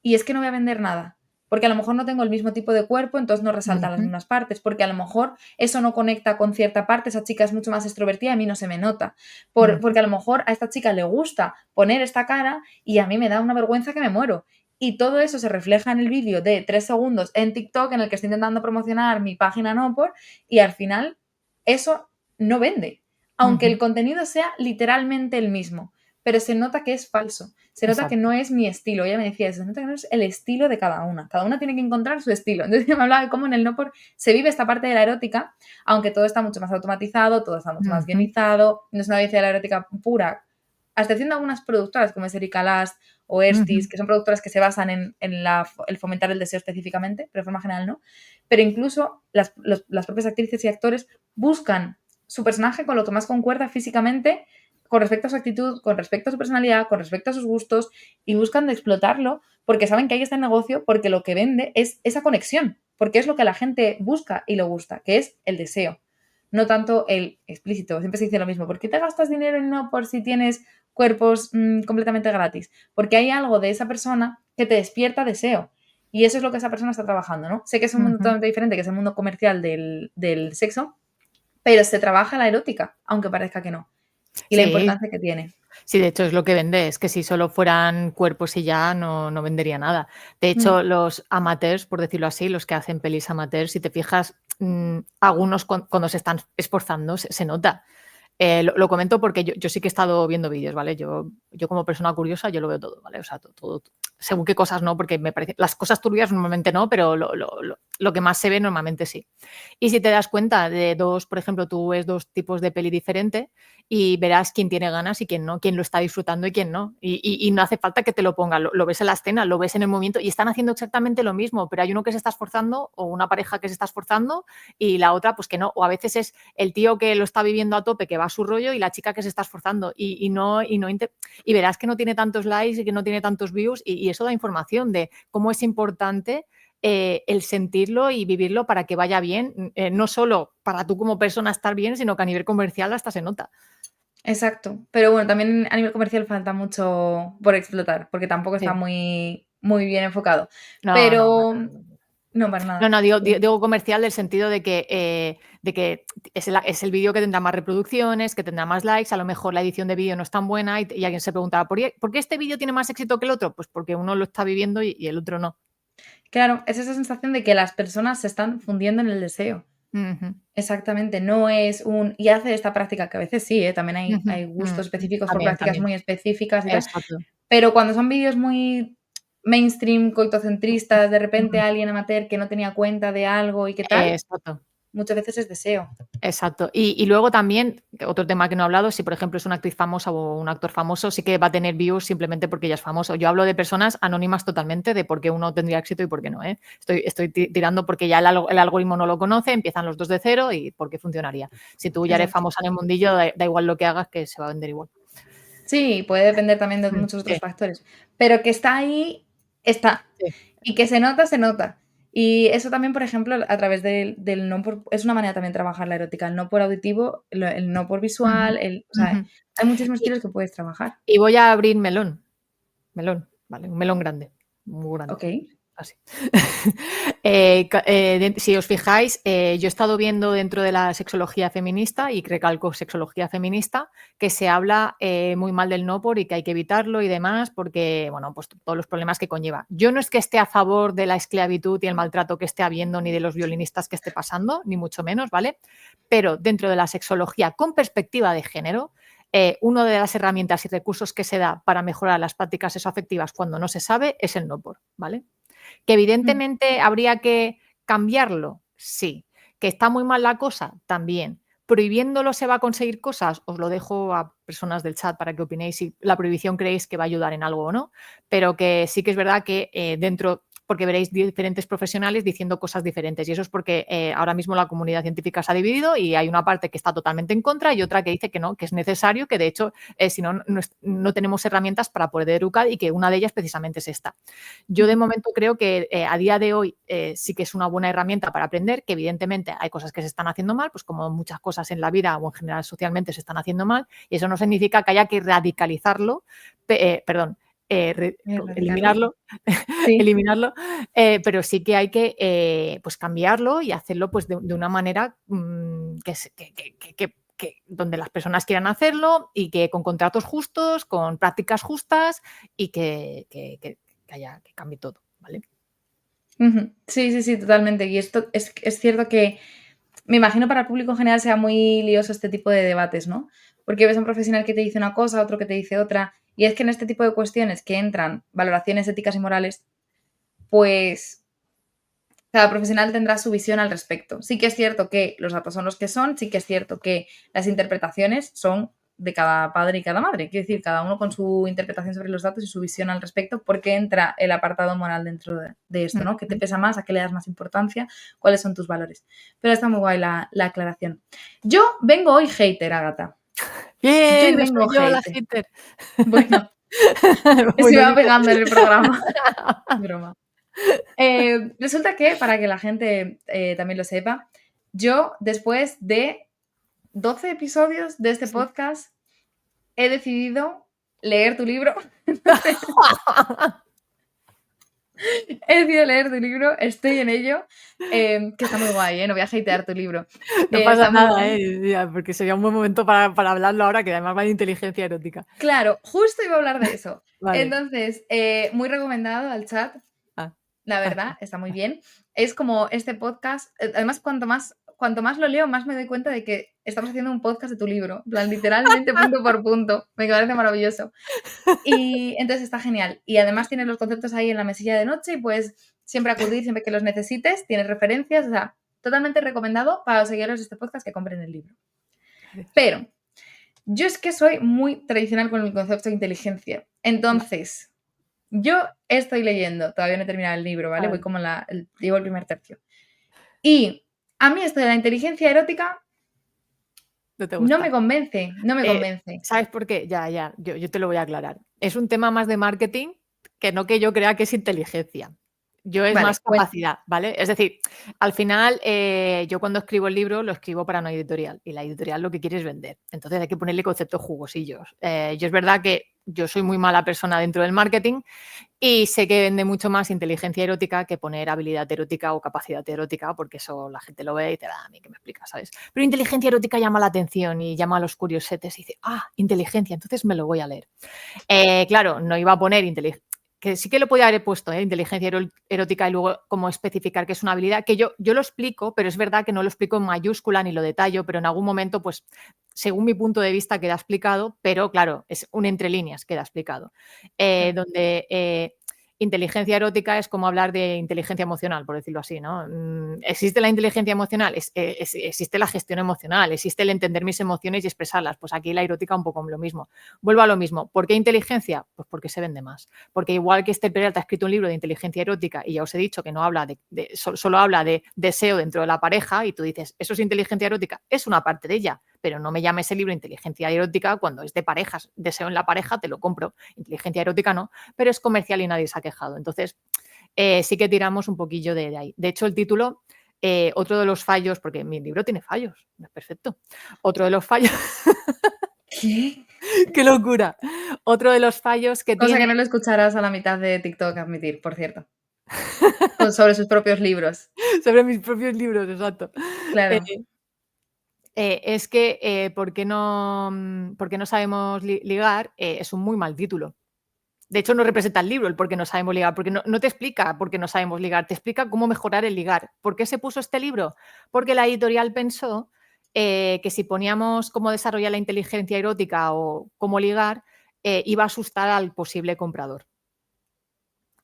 y es que no voy a vender nada, porque a lo mejor no tengo el mismo tipo de cuerpo, entonces no resaltan las Ujú. mismas partes, porque a lo mejor eso no conecta con cierta parte, esa chica es mucho más extrovertida y a mí no se me nota, Ujú. porque a lo mejor a esta chica le gusta poner esta cara y a mí me da una vergüenza que me muero. Y todo eso se refleja en el vídeo de 3 segundos en TikTok en el que estoy intentando promocionar mi página no por y al final eso no vende, aunque el Ujú. contenido sea literalmente el mismo, pero se nota que es falso. Se nota que Exacto. no es mi estilo. Ella me decía eso, se nota que no es el estilo de cada una. Cada una tiene que encontrar su estilo. Entonces me hablaba de cómo en el no por se vive esta parte de la erótica, aunque todo está mucho más automatizado, todo está mucho más Ujú. guionizado, no es una vivencia de la erótica pura, a excepción de algunas productoras como es Erika Last o Estis, Ujú. que son productoras que se basan en el fomentar el deseo específicamente, pero de forma general no. Pero incluso las propias actrices y actores buscan su personaje con lo que más concuerda físicamente con respecto a su actitud, con respecto a su personalidad, con respecto a sus gustos y buscan de explotarlo porque saben que ahí está el negocio, porque lo que vende es esa conexión, porque es lo que la gente busca y le gusta, que es el deseo, no tanto el explícito. Siempre se dice lo mismo, ¿por qué te gastas dinero en no por si tienes cuerpos completamente gratis? Porque hay algo de esa persona que te despierta deseo. Y eso es lo que esa persona está trabajando, ¿no? Sé que es un mundo Ujú. totalmente diferente, que es el mundo comercial del sexo, pero se trabaja la erótica, aunque parezca que no. Y la Sí, importancia que tiene. sí, de hecho es lo que vende, es que si solo fueran cuerpos y ya no vendería nada. De Mm, hecho, los amateurs, por decirlo así, los que hacen pelis amateurs, si te fijas, algunos cuando se están esforzando se nota. Lo comento porque yo sí que he estado viendo vídeos, ¿vale? Yo como persona curiosa, yo lo veo todo, ¿vale? O sea, todo, según qué cosas no, porque me parece, las cosas turbias normalmente no, pero lo que más se ve normalmente sí. Y si te das cuenta de dos, por ejemplo, tú ves dos tipos de peli diferente y verás quién tiene ganas y quién no, quién lo está disfrutando y quién no. Y no hace falta que te lo pongan, lo ves en la escena, lo ves en el movimiento y están haciendo exactamente lo mismo, pero hay uno que se está esforzando o una pareja que se está esforzando y la otra pues que no. O a veces es el tío que lo está viviendo a tope, que va a su rollo y la chica que se está esforzando y verás que no tiene tantos likes y que no tiene tantos views y eso da información de cómo es importante el sentirlo y vivirlo para que vaya bien, no solo para tú como persona estar bien, sino que a nivel comercial hasta se nota. exacto. Pero bueno, también a nivel comercial falta mucho por explotar, porque tampoco está Sí. muy, muy bien enfocado. No, no, Pero no, no, no. No, para nada. No, no, digo comercial del sentido de que es el vídeo que tendrá más reproducciones, que tendrá más likes, a lo mejor la edición de vídeo no es tan buena y alguien se preguntaba, ¿por qué este vídeo tiene más éxito que el otro? Pues porque uno lo está viviendo y el otro no. Claro, es esa sensación de que las personas se están fundiendo en el deseo. Ujú, Exactamente, no es un y hace esta práctica, que a veces sí, también ujú, hay gustos específicos por también, prácticas también. muy específicas y tal, Exacto. pero cuando son vídeos muy mainstream, coitocentristas, de repente Ujú, alguien amateur que no tenía cuenta de algo y qué tal, exacto. muchas veces es deseo. Exacto. Y luego también, otro tema que no he hablado, si por ejemplo es una actriz famosa o un actor famoso, sí que va a tener views simplemente porque ella es famoso. Yo hablo de personas anónimas totalmente de por qué uno tendría éxito y por qué no, ¿eh? Estoy tirando porque ya el algoritmo no lo conoce, empiezan los dos de cero y por qué funcionaría. Si tú ya eres Exacto. famosa en el mundillo, da igual lo que hagas, que se va a vender igual. Sí, puede depender también de muchos otros Sí, factores, pero que está ahí, está. sí. Y que se nota, se nota. Y eso también, por ejemplo, a través del no por es una manera también de trabajar la erótica, el no por auditivo, el no por Ujú, visual, o sea, ujú. hay muchísimos Y, estilos que puedes trabajar. y voy a abrir melón, ¿vale? Un melón grande, muy grande. Okey. Así. Si os fijáis, yo he estado viendo dentro de la sexología feminista, y recalco sexología feminista, que se habla muy mal del no por y que hay que evitarlo y demás, porque, bueno, pues todos los problemas que conlleva. Yo no es que esté a favor de la esclavitud y el maltrato que esté habiendo, ni de los violinistas que esté pasando, ni mucho menos, ¿vale? Pero dentro de la sexología con perspectiva de género, una de las herramientas y recursos que se da para mejorar las prácticas sexoafectivas cuando no se sabe es el no por, ¿vale? ¿Que Mm, evidentemente habría que cambiarlo? Sí. ¿Que está muy mal la cosa? También. ¿Prohibiéndolo se va a conseguir cosas? Os lo dejo a personas del chat para que opinéis si la prohibición creéis que va a ayudar en algo o no, pero que sí que es verdad que dentro, porque veréis diferentes profesionales diciendo cosas diferentes y eso es porque ahora mismo la comunidad científica se ha dividido y hay una parte que está totalmente en contra y otra que dice que no, que es necesario, que de hecho si no, no tenemos herramientas para poder educar y que una de ellas precisamente es esta. Yo de ujú. momento creo que a día de hoy sí que es una buena herramienta para aprender, que evidentemente hay cosas que se están haciendo mal, pues como muchas cosas en la vida o en general socialmente se están haciendo mal, y eso no significa que haya que radicalizarlo, perdón, ¿Erradicarlo? eliminarlo, Sí. eliminarlo, pero sí que hay que pues cambiarlo y hacerlo pues de una manera donde las personas quieran hacerlo y que con contratos justos, con prácticas justas y que cambie todo, ¿vale? Ujú. Sí, sí, sí, totalmente. Y esto es cierto que me imagino para el público en general sea muy lioso este tipo de debates, ¿no? Porque ves a un profesional que te dice una cosa, otro que te dice otra, y es que en este tipo de cuestiones que entran valoraciones éticas y morales, pues cada profesional tendrá su visión al respecto. Sí que es cierto que los datos son los que son, sí que es cierto que las interpretaciones son de cada padre y cada madre. Quiero decir, cada uno con su interpretación sobre los datos y su visión al respecto, porque entra el apartado moral dentro de esto, ¿no? ¿Qué te Ujú. pesa más? ¿A qué le das más importancia? ¿Cuáles son tus valores? Pero está muy guay la aclaración. Yo vengo hoy hater, Agata. Yo hoy Bien, no soy vengo yo la hater. hater. Bueno, se Bueno, iba dime. pegando en el programa. Broma. Resulta que, para que la gente también lo sepa, yo después de 12 episodios de este Sí. podcast he decidido leer tu libro. Entonces, he decidido leer tu libro, estoy en ello, que está muy guay, no voy a hatear tu libro. No pasa Está muy nada, guay. ya, porque sería un buen momento para hablarlo ahora, que además va de inteligencia erótica. Claro, justo iba a hablar de eso. Vale. Entonces, muy recomendado al chat. Ah, La ah, verdad, está muy bien. Es como este podcast, además, cuanto más lo leo, más me doy cuenta de que estamos haciendo un podcast de tu libro, en plan, literalmente punto por punto. Me parece maravilloso. Y entonces está genial. Y además tienes los conceptos ahí en la mesilla de noche y puedes siempre acudir siempre que los necesites, tienes referencias, o sea, totalmente recomendado para los seguidores de este podcast que compren el libro. Pero yo es que soy muy tradicional con el concepto de inteligencia. Entonces, yo estoy leyendo, todavía no he terminado el libro, ¿vale? Voy vale. como llevo el primer tercio. Y a mí esto de la inteligencia erótica No te no me gusta. convence, no me Eh, convence. ¿Sabes por qué? Ya, yo te lo voy a aclarar. Es un tema más de marketing que no que yo crea que es inteligencia. Yo es Vale, más capacidad, ¿vale? Es decir, al final, yo cuando escribo el libro lo escribo para una editorial y la editorial lo que quiere es vender. Entonces hay que ponerle conceptos jugosillos. Yo es verdad que yo soy muy mala persona dentro del marketing y sé que vende mucho más inteligencia erótica que poner habilidad erótica o capacidad erótica, porque eso la gente lo ve y te da a mí que me explica, ¿sabes? Pero inteligencia erótica llama la atención y llama a los curiosetes y dice, inteligencia, entonces me lo voy a leer. Claro, no iba a poner que sí que lo podía haber puesto, inteligencia erótica y luego como especificar que es una habilidad, que yo lo explico, pero es verdad que no lo explico en mayúscula ni lo detallo, pero en algún momento, pues, según mi punto de vista queda explicado, pero claro, es un entre líneas queda explicado. claro. Donde inteligencia erótica es como hablar de inteligencia emocional, por decirlo así, ¿no? ¿Existe la inteligencia emocional? Existe la gestión emocional, existe el entender mis emociones y expresarlas. Pues aquí la erótica un poco lo mismo. Vuelvo a lo mismo. ¿Por qué inteligencia? Pues porque se vende más. Porque igual que Esther Peralta ha escrito un libro de inteligencia erótica y ya os he dicho que no habla solo habla de deseo dentro de la pareja y tú dices, ¿eso es inteligencia erótica? Es una parte de ella, pero no me llame ese libro inteligencia erótica cuando es de parejas. Deseo en la pareja, te lo compro. Inteligencia erótica no, pero es comercial y nadie se ha quejado. Entonces, sí que tiramos un poquillo de ahí. De hecho, el título, otro de los fallos, porque mi libro tiene fallos, no es perfecto. Otro de los fallos, ¿Qué? ¡qué locura! Otro de los fallos que Cosa tiene que no le escucharás a la mitad de TikTok admitir, por cierto. Sobre sus propios libros. sobre mis propios libros, exacto. Eh, Claro. es que ¿por qué no sabemos ligar? Es un muy mal título. De hecho, no representa el libro el por qué no sabemos ligar, porque no te explica por qué no sabemos ligar, te explica cómo mejorar el ligar. ¿Por qué se puso este libro? Porque la editorial pensó que si poníamos cómo desarrollar la inteligencia erótica o cómo ligar, iba a asustar al posible comprador.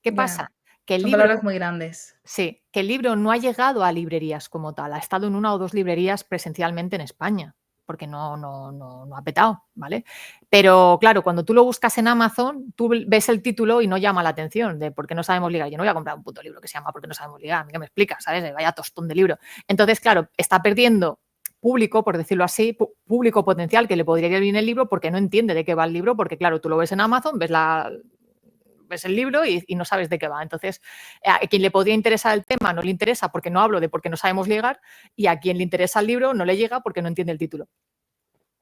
¿Qué Ya. pasa? Que el Son libro palabras muy grandes. Sí, que el libro no ha llegado a librerías como tal, ha estado en 1 o 2 librerías presencialmente en España, porque no ha petado, ¿vale? Pero claro, cuando tú lo buscas en Amazon, tú ves el título y no llama la atención de por qué no sabemos ligar. Yo no voy a comprar un puto libro que se llama ¿Por qué no sabemos ligar? ¿A mí qué me explicas? ¿Sabes? Vaya tostón de libro. Entonces, claro, está perdiendo público, por decirlo así, público potencial que le podría ir bien el libro porque no entiende de qué va el libro, porque claro, tú lo ves en Amazon, ves el libro y no sabes de qué va. Entonces, a quien le podría interesar el tema no le interesa porque no hablo de por qué no sabemos ligar y a quien le interesa el libro no le llega porque no entiende el título.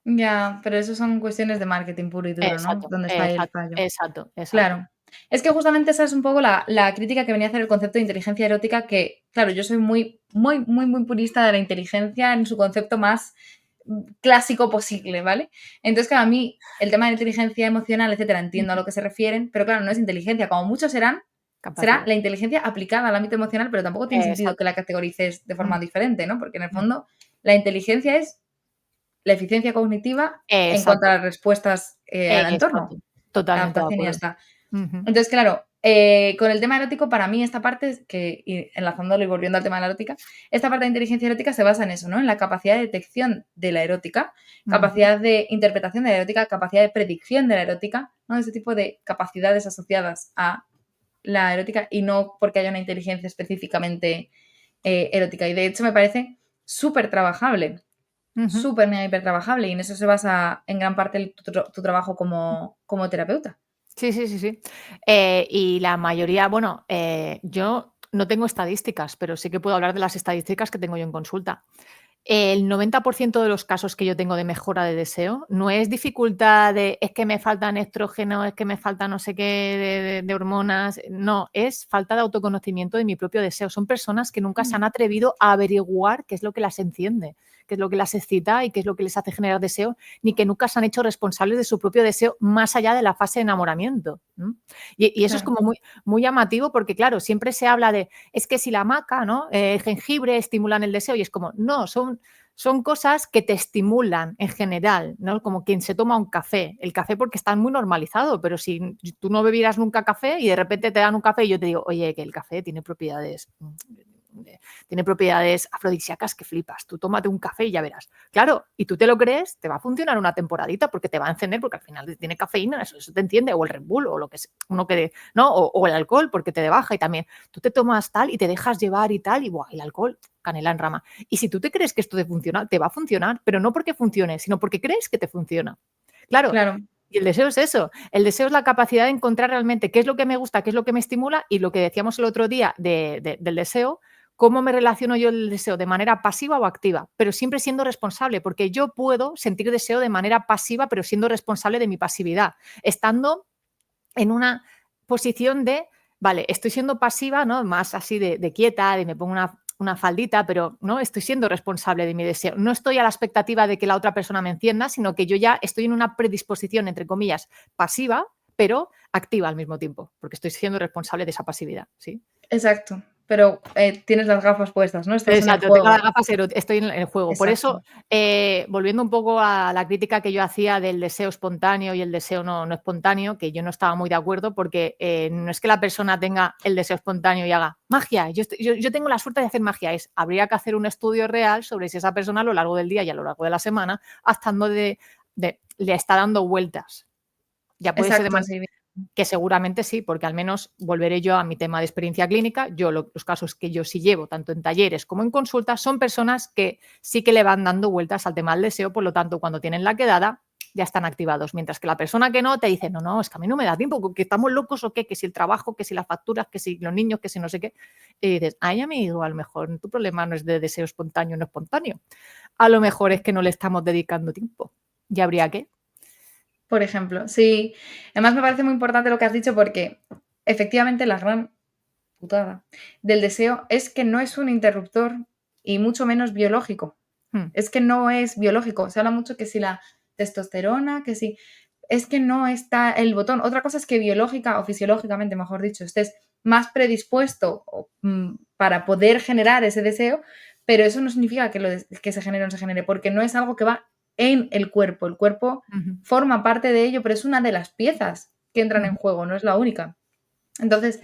Ya, pero eso son cuestiones de marketing puro y duro, ¿no? Exacto, Donde está ahí el exacto, fallo. exacto, exacto. Claro. Es que justamente esa es un poco la crítica que venía a hacer el concepto de inteligencia erótica, que, claro, yo soy muy, muy, muy, muy purista de la inteligencia en su concepto más clásico posible, ¿vale? Entonces, claro, a mí el tema de la inteligencia emocional, etcétera, entiendo a lo que se refieren, pero claro, no es inteligencia. Como muchos será Capacidad. la inteligencia aplicada al ámbito emocional, pero tampoco tiene sentido que Exacto. la categorices de Mm, forma diferente, ¿no? Porque en el mm. fondo la inteligencia es la eficiencia cognitiva en cuanto a Exacto, las respuestas al exacto. entorno. Totalmente de Adaptación y ya acuerdo. está. Ujú, Entonces, claro, con el tema erótico, para mí esta parte, y enlazándolo y volviendo al tema de la erótica, esta parte de inteligencia erótica se basa en eso, ¿no? En la capacidad de detección de la erótica, ujú. capacidad de interpretación de la erótica, capacidad de predicción de la erótica, ¿no? Ese tipo de capacidades asociadas a la erótica y no porque haya una inteligencia específicamente erótica. Y de hecho me parece súper trabajable, Ujú. súper mega hiper trabajable y en eso se basa en gran parte tu trabajo como terapeuta. Sí, sí, sí, sí. Y la mayoría, bueno, yo no tengo estadísticas, pero sí que puedo hablar de las estadísticas que tengo yo en consulta. El 90% de los casos que yo tengo de mejora de deseo no es dificultad de es que me faltan estrógenos, es que me falta no sé qué de hormonas, no, es falta de autoconocimiento de mi propio deseo. Son personas que nunca se han atrevido a averiguar qué es lo que las enciende, qué es lo que las excita y qué es lo que les hace generar deseo, ni que nunca se han hecho responsables de su propio deseo más allá de la fase de enamoramiento. Y eso es Claro, como muy llamativo porque, claro, siempre se habla de es que si la maca, ¿no? El jengibre estimulan el deseo y es como, no, son cosas que te estimulan en general, ¿no? Como quien se toma un café. El café porque está muy normalizado, pero si tú no bebieras nunca café y de repente te dan un café y yo te digo, oye, que el café tiene propiedades afrodisíacas que flipas. Tú tómate un café y ya verás. Claro, y tú te lo crees, te va a funcionar una temporadita porque te va a encender porque al final tiene cafeína, eso te entiende, o el Red Bull o lo que es, uno que, ¿no? O el alcohol porque te baja y también tú te tomas tal y te dejas llevar y tal y buah, el alcohol, canela en rama. Y si tú te crees que esto te funciona, te va a funcionar, pero no porque funcione, sino porque crees que te funciona. Claro, claro. Y el deseo es eso. El deseo es la capacidad de encontrar realmente qué es lo que me gusta, qué es lo que me estimula y lo que decíamos el otro día del deseo, cómo me relaciono yo el deseo, de manera pasiva o activa, pero siempre siendo responsable, porque yo puedo sentir deseo de manera pasiva, pero siendo responsable de mi pasividad, estando en una posición de, vale, estoy siendo pasiva, ¿no? Más así de quieta, de me pongo una faldita, pero no estoy siendo responsable de mi deseo. No estoy a la expectativa de que la otra persona me encienda, sino que yo ya estoy en una predisposición, entre comillas, pasiva, pero activa al mismo tiempo, porque estoy siendo responsable de esa pasividad, ¿sí? Exacto, pero tienes las gafas puestas, ¿no? Estás en el Exacto, tengo las juego. gafas, estoy en el juego. Por eso, Exacto. volviendo un poco a la crítica que yo hacía del deseo espontáneo y el deseo no espontáneo, que yo no estaba muy de acuerdo porque no es que la persona tenga el deseo espontáneo y haga magia. Yo tengo la suerte de hacer magia. Habría que hacer un estudio real sobre si esa persona a lo largo del día y a lo largo de la semana le está dando vueltas. Ya puede ser de Exacto, manera sí. que seguramente sí, porque al menos volveré yo a mi tema de experiencia clínica. Yo los casos que yo sí llevo, tanto en talleres como en consultas, son personas que sí que le van dando vueltas al tema del deseo, por lo tanto, cuando tienen la quedada, ya están activados. Mientras que la persona que no te dice, no, es que a mí no me da tiempo, que estamos locos o qué, que si el trabajo, que si las facturas, que si los niños, que si no sé qué. Y dices, ay, amigo, a lo mejor tu problema no es de deseo espontáneo o no espontáneo. A lo mejor es que no le estamos dedicando tiempo. Ya habría que. Por ejemplo, sí. Además me parece muy importante lo que has dicho porque efectivamente la gran putada del deseo es que no es un interruptor y mucho menos biológico. Es que no es biológico. Se habla mucho que si la testosterona, que si... Es que no está el botón. Otra cosa es que biológica o fisiológicamente, mejor dicho, estés más predispuesto para poder generar ese deseo, pero eso no significa que se genere o no se genere, porque no es algo que va en el cuerpo. El cuerpo forma parte de ello, pero es una de las piezas que entran en juego, no es la única. Entonces,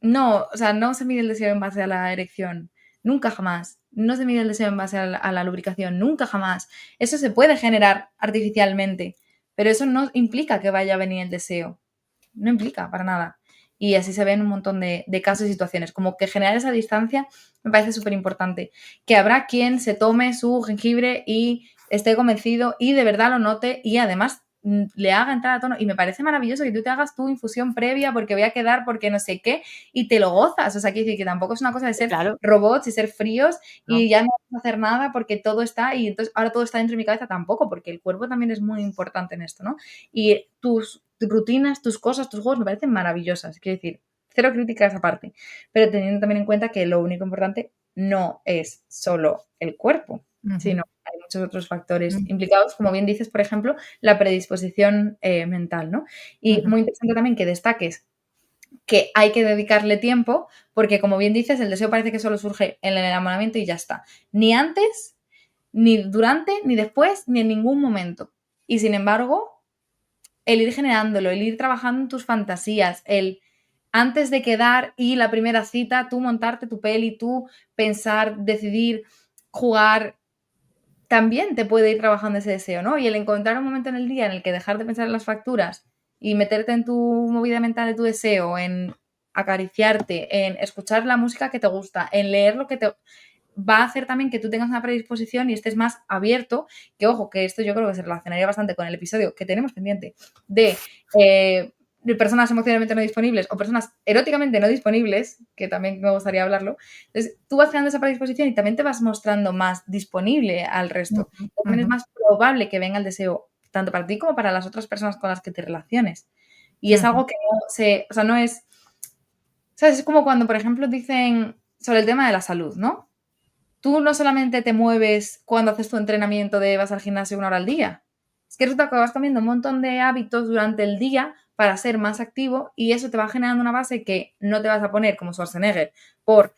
no, o sea, no se mide el deseo en base a la erección, nunca jamás. No se mide el deseo en base a la lubricación, nunca jamás. Eso se puede generar artificialmente, pero eso no implica que vaya a venir el deseo. No implica para nada. Y así se ven un montón de casos y situaciones. Como que generar esa distancia me parece súper importante. Que habrá quien se tome su jengibre y esté convencido y de verdad lo note y además le haga entrar a tono. Y me parece maravilloso que tú te hagas tu infusión previa porque voy a quedar porque no sé qué y te lo gozas. O sea, quiere decir que tampoco es una cosa de ser robots y ser fríos y ya no vas a hacer nada porque todo está y entonces ahora todo está dentro de mi cabeza tampoco, porque el cuerpo también es muy importante en esto, ¿no? Y tus rutinas, tus cosas, tus juegos me parecen maravillosas. Quiero decir, cero crítica a esa parte, pero teniendo también en cuenta que lo único importante no es solo el cuerpo, sino hay muchos otros factores implicados, como bien dices, por ejemplo, la predisposición mental, ¿no? Y muy interesante también que destaques que hay que dedicarle tiempo, porque como bien dices, el deseo parece que solo surge en el enamoramiento y ya está. Ni antes, ni durante, ni después, ni en ningún momento. Y sin embargo, el ir generándolo, el ir trabajando en tus fantasías, el antes de quedar y la primera cita, tú montarte tu peli, tú pensar, decidir, jugar, también te puede ir trabajando ese deseo, ¿no? Y el encontrar un momento en el día en el que dejar de pensar en las facturas y meterte en tu movida mental de tu deseo, en acariciarte, en escuchar la música que te gusta, en leer lo que te va a hacer también que tú tengas una predisposición y estés más abierto, que ojo, que esto yo creo que se relacionaría bastante con el episodio que tenemos pendiente de personas emocionalmente no disponibles o personas eróticamente no disponibles, que también me gustaría hablarlo. Entonces, tú vas creando esa predisposición y también te vas mostrando más disponible al resto. También es más probable que venga el deseo, tanto para ti como para las otras personas con las que te relaciones. Y es algo que o sea, no es, ¿sabes? Es como cuando, por ejemplo, dicen sobre el tema de la salud, ¿no? Tú no solamente te mueves cuando haces tu entrenamiento de vas al gimnasio 1 hora al día. Es que resulta que vas cambiando un montón de hábitos durante el día para ser más activo y eso te va generando una base que no te vas a poner como Schwarzenegger por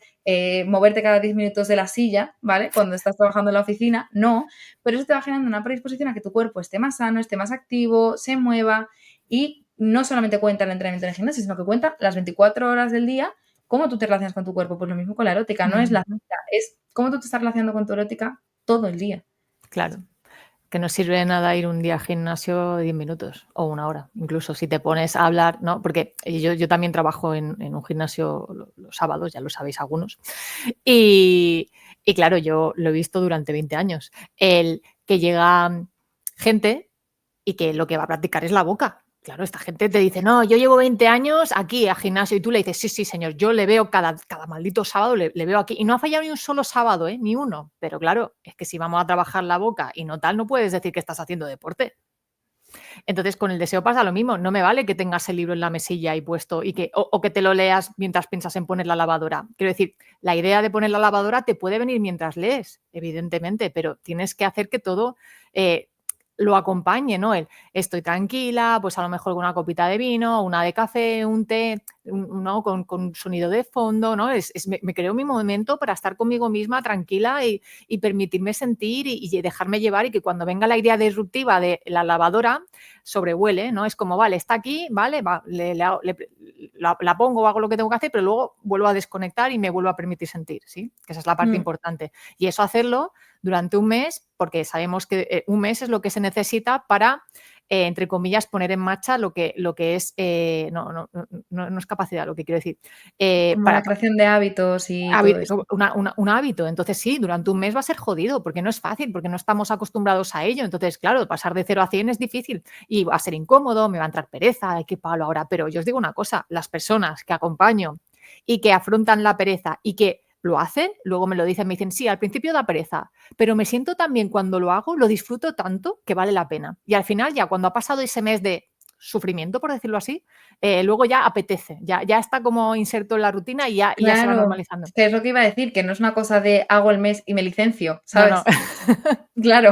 moverte cada 10 minutos de la silla, ¿vale? Cuando estás trabajando en la oficina, no, pero eso te va generando una predisposición a que tu cuerpo esté más sano, esté más activo, se mueva y no solamente cuenta el entrenamiento en el gimnasio, sino que cuenta las 24 horas del día cómo tú te relacionas con tu cuerpo. Pues lo mismo con la erótica, no es la cita, es cómo tú te estás relacionando con tu erótica todo el día. Claro, que no sirve de nada ir un día al gimnasio 10 minutos o 1 hora, incluso si te pones a hablar, ¿no? Porque yo también trabajo en un gimnasio los sábados, ya lo sabéis algunos, y claro, yo lo he visto durante 20 años, el que llega gente y que lo que va a practicar es la boca. Claro, esta gente te dice, no, yo llevo 20 años aquí a gimnasio, y tú le dices, sí, sí, señor, yo le veo cada maldito sábado, le veo aquí. Y no ha fallado ni un solo sábado, ni uno. Pero claro, es que si vamos a trabajar la boca y no tal, no puedes decir que estás haciendo deporte. Entonces, con el deseo pasa lo mismo. No me vale que tengas el libro en la mesilla y puesto y o que te lo leas mientras piensas en poner la lavadora. Quiero decir, la idea de poner la lavadora te puede venir mientras lees, evidentemente, pero tienes que hacer que todo lo acompañe, ¿no? Estoy tranquila, pues a lo mejor con una copita de vino, una de café, un té, ¿no? Con sonido de fondo, ¿no? Me creo mi momento para estar conmigo misma tranquila y permitirme sentir y dejarme llevar, y que cuando venga la idea disruptiva de la lavadora sobrevuele, ¿no? Es como, vale, está aquí, vale, la pongo o hago lo que tengo que hacer, pero luego vuelvo a desconectar y me vuelvo a permitir sentir, ¿sí? Que esa es la parte importante. Y eso hacerlo durante un mes, porque sabemos que un mes es lo que se necesita para, entre comillas, poner en marcha lo que es, no es capacidad, lo que quiero decir. Como la creación de hábitos y todo esto. Un hábito. Entonces, sí, durante un mes va a ser jodido, porque no es fácil, porque no estamos acostumbrados a ello. Entonces, claro, pasar de 0 a 100 es difícil y va a ser incómodo, me va a entrar pereza, ay, qué palo ahora. Pero yo os digo una cosa, las personas que acompaño y que afrontan la pereza y que lo hacen, luego me lo dicen, me dicen, sí, al principio da pereza, pero me siento también cuando lo hago, lo disfruto tanto que vale la pena. Y al final, ya cuando ha pasado ese mes de sufrimiento, por decirlo así, luego ya apetece, ya está como inserto en la rutina y ya se va Claro, normalizando. es que es lo que iba a decir, que no es una cosa de hago el mes y me licencio, No, no. ¿sabes? Claro,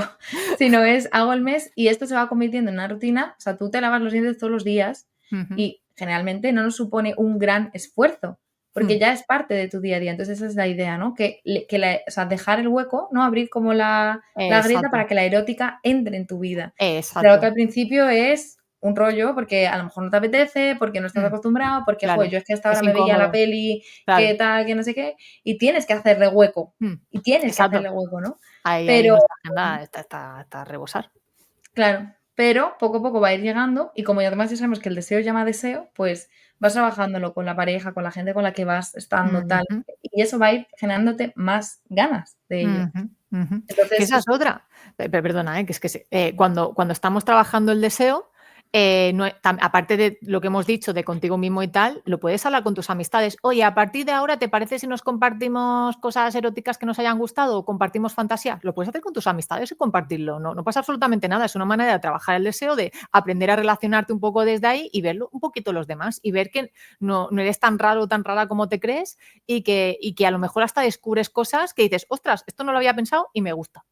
sino es hago el mes y esto se va convirtiendo en una rutina, o sea, tú te lavas los dientes todos los días y generalmente no nos supone un gran esfuerzo, porque ya es parte de tu día a día. Entonces esa es la idea, ¿no? O sea, dejar el hueco, ¿no? Abrir como la grieta para Exacto, que la erótica entre en tu vida. Claro que exacto. al principio es un rollo porque a lo mejor no te apetece, porque no estás acostumbrado, porque, joder, Claro, yo es que hasta ahora es me veía la incómodo, peli, claro. que tal, que no sé qué, y tienes que hacerle hueco, y tienes que Exacto. hacerle hueco, ¿no? Ahí Pero nuestra agenda está a rebosar. claro, pero poco a poco va a ir llegando y como además ya sabemos que el deseo llama deseo, pues vas trabajándolo con la pareja, con la gente con la que vas estando, tal, Ujú, y eso va a ir generándote más ganas de ello. ujú, ujú. Que Entonces, esa es otra. Perdona, que es que cuando estamos trabajando el deseo, aparte de lo que hemos dicho de contigo mismo y tal, lo puedes hablar con tus amistades. Oye, a partir de ahora, ¿te parece si nos compartimos cosas eróticas que nos hayan gustado o compartimos fantasías? Lo puedes hacer con tus amistades y compartirlo. No pasa absolutamente nada. Es una manera de trabajar el deseo, de aprender a relacionarte un poco desde ahí y verlo un poquito los demás y ver que no eres tan raro o tan rara como te crees, y que a lo mejor hasta descubres cosas que dices, ostras, esto no lo había pensado y me gusta.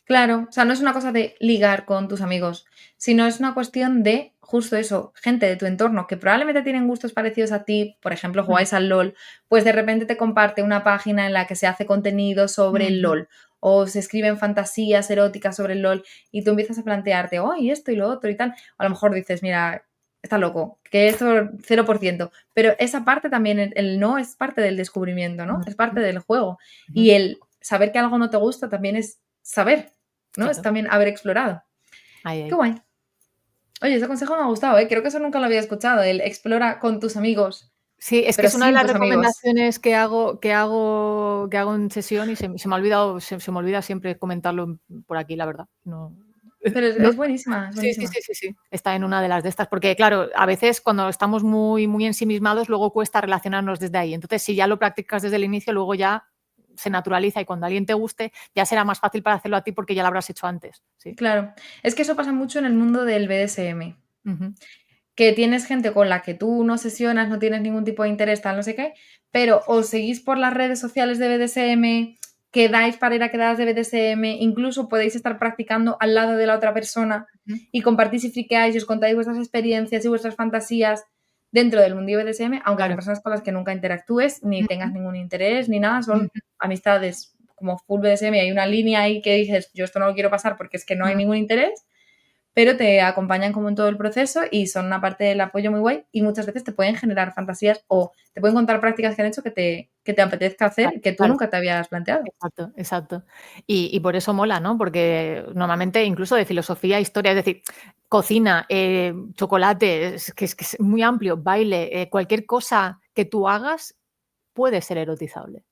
claro, o sea, no es una cosa de ligar con tus amigos, sino es una cuestión de justo eso, gente de tu entorno que probablemente tienen gustos parecidos a ti, por ejemplo, Mm, jugáis al LOL, pues de repente te comparte una página en la que se hace contenido sobre el ujú, LOL o se escriben fantasías eróticas sobre el LOL y tú empiezas a plantearte, oh, y esto y lo otro y tal. A lo mejor dices, mira, está loco, que esto 0%, pero esa parte también, el no es parte del descubrimiento, ¿no? Es parte ujú, del juego. ujú. Y el saber que algo no te gusta también es saber, ¿no? Es Claro, también haber explorado. ahí, Qué ahí. guay. Oye, ese consejo me ha gustado, ¿eh? Creo que eso nunca lo había escuchado, el explora con tus amigos, Sí, es que pero es una de sin las tus amigos. recomendaciones que hago en sesión, y se me ha olvidado, se me olvida siempre comentarlo por aquí, la verdad. No, Pero es, no. es buenísima, es Sí, sí, buenísima. sí, sí, sí. Está en una de las de estas, porque claro, a veces cuando estamos muy, muy ensimismados, luego cuesta relacionarnos desde ahí. Entonces, si ya lo practicas desde el inicio, luego ya se naturaliza, y cuando alguien te guste, ya será más fácil para hacerlo a ti porque ya lo habrás hecho antes. Sí. Claro. Es que eso pasa mucho en el mundo del BDSM, Ujú, que tienes gente con la que tú no sesionas, no tienes ningún tipo de interés, tal, no sé qué, pero os seguís por las redes sociales de BDSM, quedáis para ir a quedadas de BDSM, incluso podéis estar practicando al lado de la otra persona ujú, y compartís y friqueáis y os contáis vuestras experiencias y vuestras fantasías dentro del mundo BDSM, aunque son claro. personas con las que nunca interactúes, ni tengas Ujú, ningún interés, ni nada, son ujú, amistades como full BDSM, hay una línea ahí que dices, yo esto no lo quiero pasar porque es que no hay ujú. ningún interés, pero te acompañan como en todo el proceso y son una parte del apoyo muy guay y muchas veces te pueden generar fantasías o te pueden contar prácticas que han hecho que te apetezca hacer Claro, y que tú claro. nunca te habías planteado. Exacto, exacto. Y por eso mola, ¿no? Porque normalmente incluso de filosofía, historia, es decir, cocina, chocolate, es que es muy amplio, baile, cualquier cosa que tú hagas puede ser erotizable.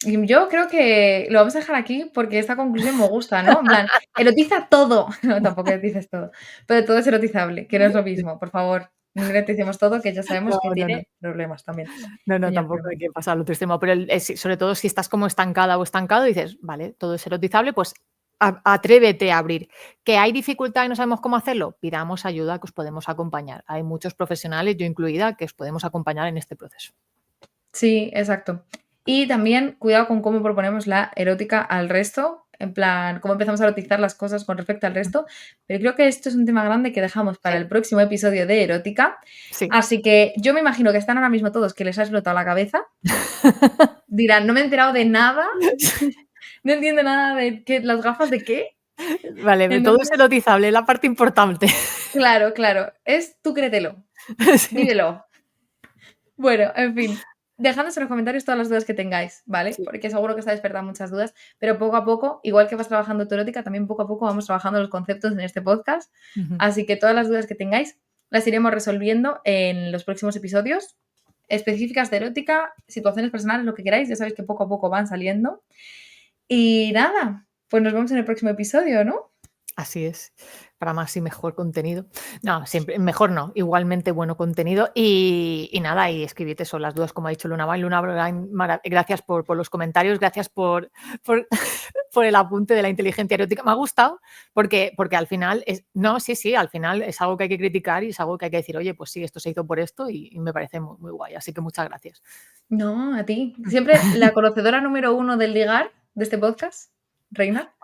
Y yo creo que lo vamos a dejar aquí porque esta conclusión me gusta, ¿no? En plan, erotiza todo. No, tampoco erotices todo, pero todo es erotizable, que no es lo Sí. mismo. Por favor, no eroticemos todo, que ya sabemos No, que no, no. tiene problemas también. No, no, Tiene tampoco hay problemas. que pasar al otro extremo, pero sobre todo si estás como estancada o estancado, dices, vale, todo es erotizable, pues atrévete a abrir. ¿Que hay dificultad y no sabemos cómo hacerlo? Pidamos ayuda, que os podemos acompañar. Hay muchos profesionales, yo incluida, que os podemos acompañar en este proceso. Sí, exacto. Y también cuidado con cómo proponemos la erótica al resto, en plan, cómo empezamos a erotizar las cosas con respecto al resto, pero creo que esto es un tema grande que dejamos para Sí, el próximo episodio de erótica. sí. Así que yo me imagino que están ahora mismo todos que les ha explotado la cabeza. Dirán, no me he enterado de nada, no entiendo nada de qué, las gafas de qué. Vale, todo es Entonces, erotizable, la parte importante. claro, claro, es tú créetelo, Sí, vívelo. Bueno, en fin, dejadnos en los comentarios todas las dudas que tengáis, ¿vale? sí. Porque seguro que está despertando muchas dudas, pero poco a poco, igual que vas trabajando tu erótica, también poco a poco vamos trabajando los conceptos en este podcast. Ujú. Así que todas las dudas que tengáis las iremos resolviendo en los próximos episodios, específicas de erótica, situaciones personales, lo que queráis, ya sabéis que poco a poco van saliendo. Y nada, pues nos vemos en el próximo episodio, ¿no? Así es, para más y mejor contenido. No, siempre, mejor no, igualmente bueno contenido. Y nada, y escribid eso, las dudas, como ha dicho Luna Vine. Luna Vine, gracias por los comentarios, gracias por, por el apunte de la inteligencia erótica. Me ha gustado porque al final, no, sí, al final es algo que hay que criticar y es algo que hay que decir, oye, pues sí, esto se hizo por esto y me parece muy, muy guay. Así que muchas gracias. No, a ti. Siempre la conocedora número uno del ligar de este podcast, Reina.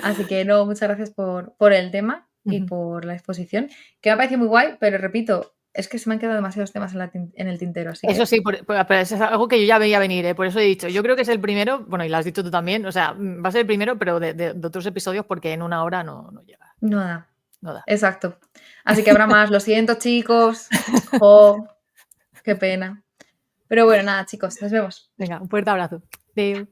Así que no, muchas gracias por el tema y Ujú. por la exposición, que me ha parecido muy guay, pero repito, es que se me han quedado demasiados temas en el tintero, así Eso que sí, pero eso es algo que yo ya veía venir, ¿eh? Por eso he dicho, yo creo que es el primero, bueno, y lo has dicho tú también, o sea, va a ser el primero, pero de otros episodios, porque en una hora no llega, nada, no da. exacto. Así que habrá más. Lo siento, chicos. Jo, qué pena. Pero bueno, nada, chicos, nos vemos. Venga, un fuerte abrazo. Adeu.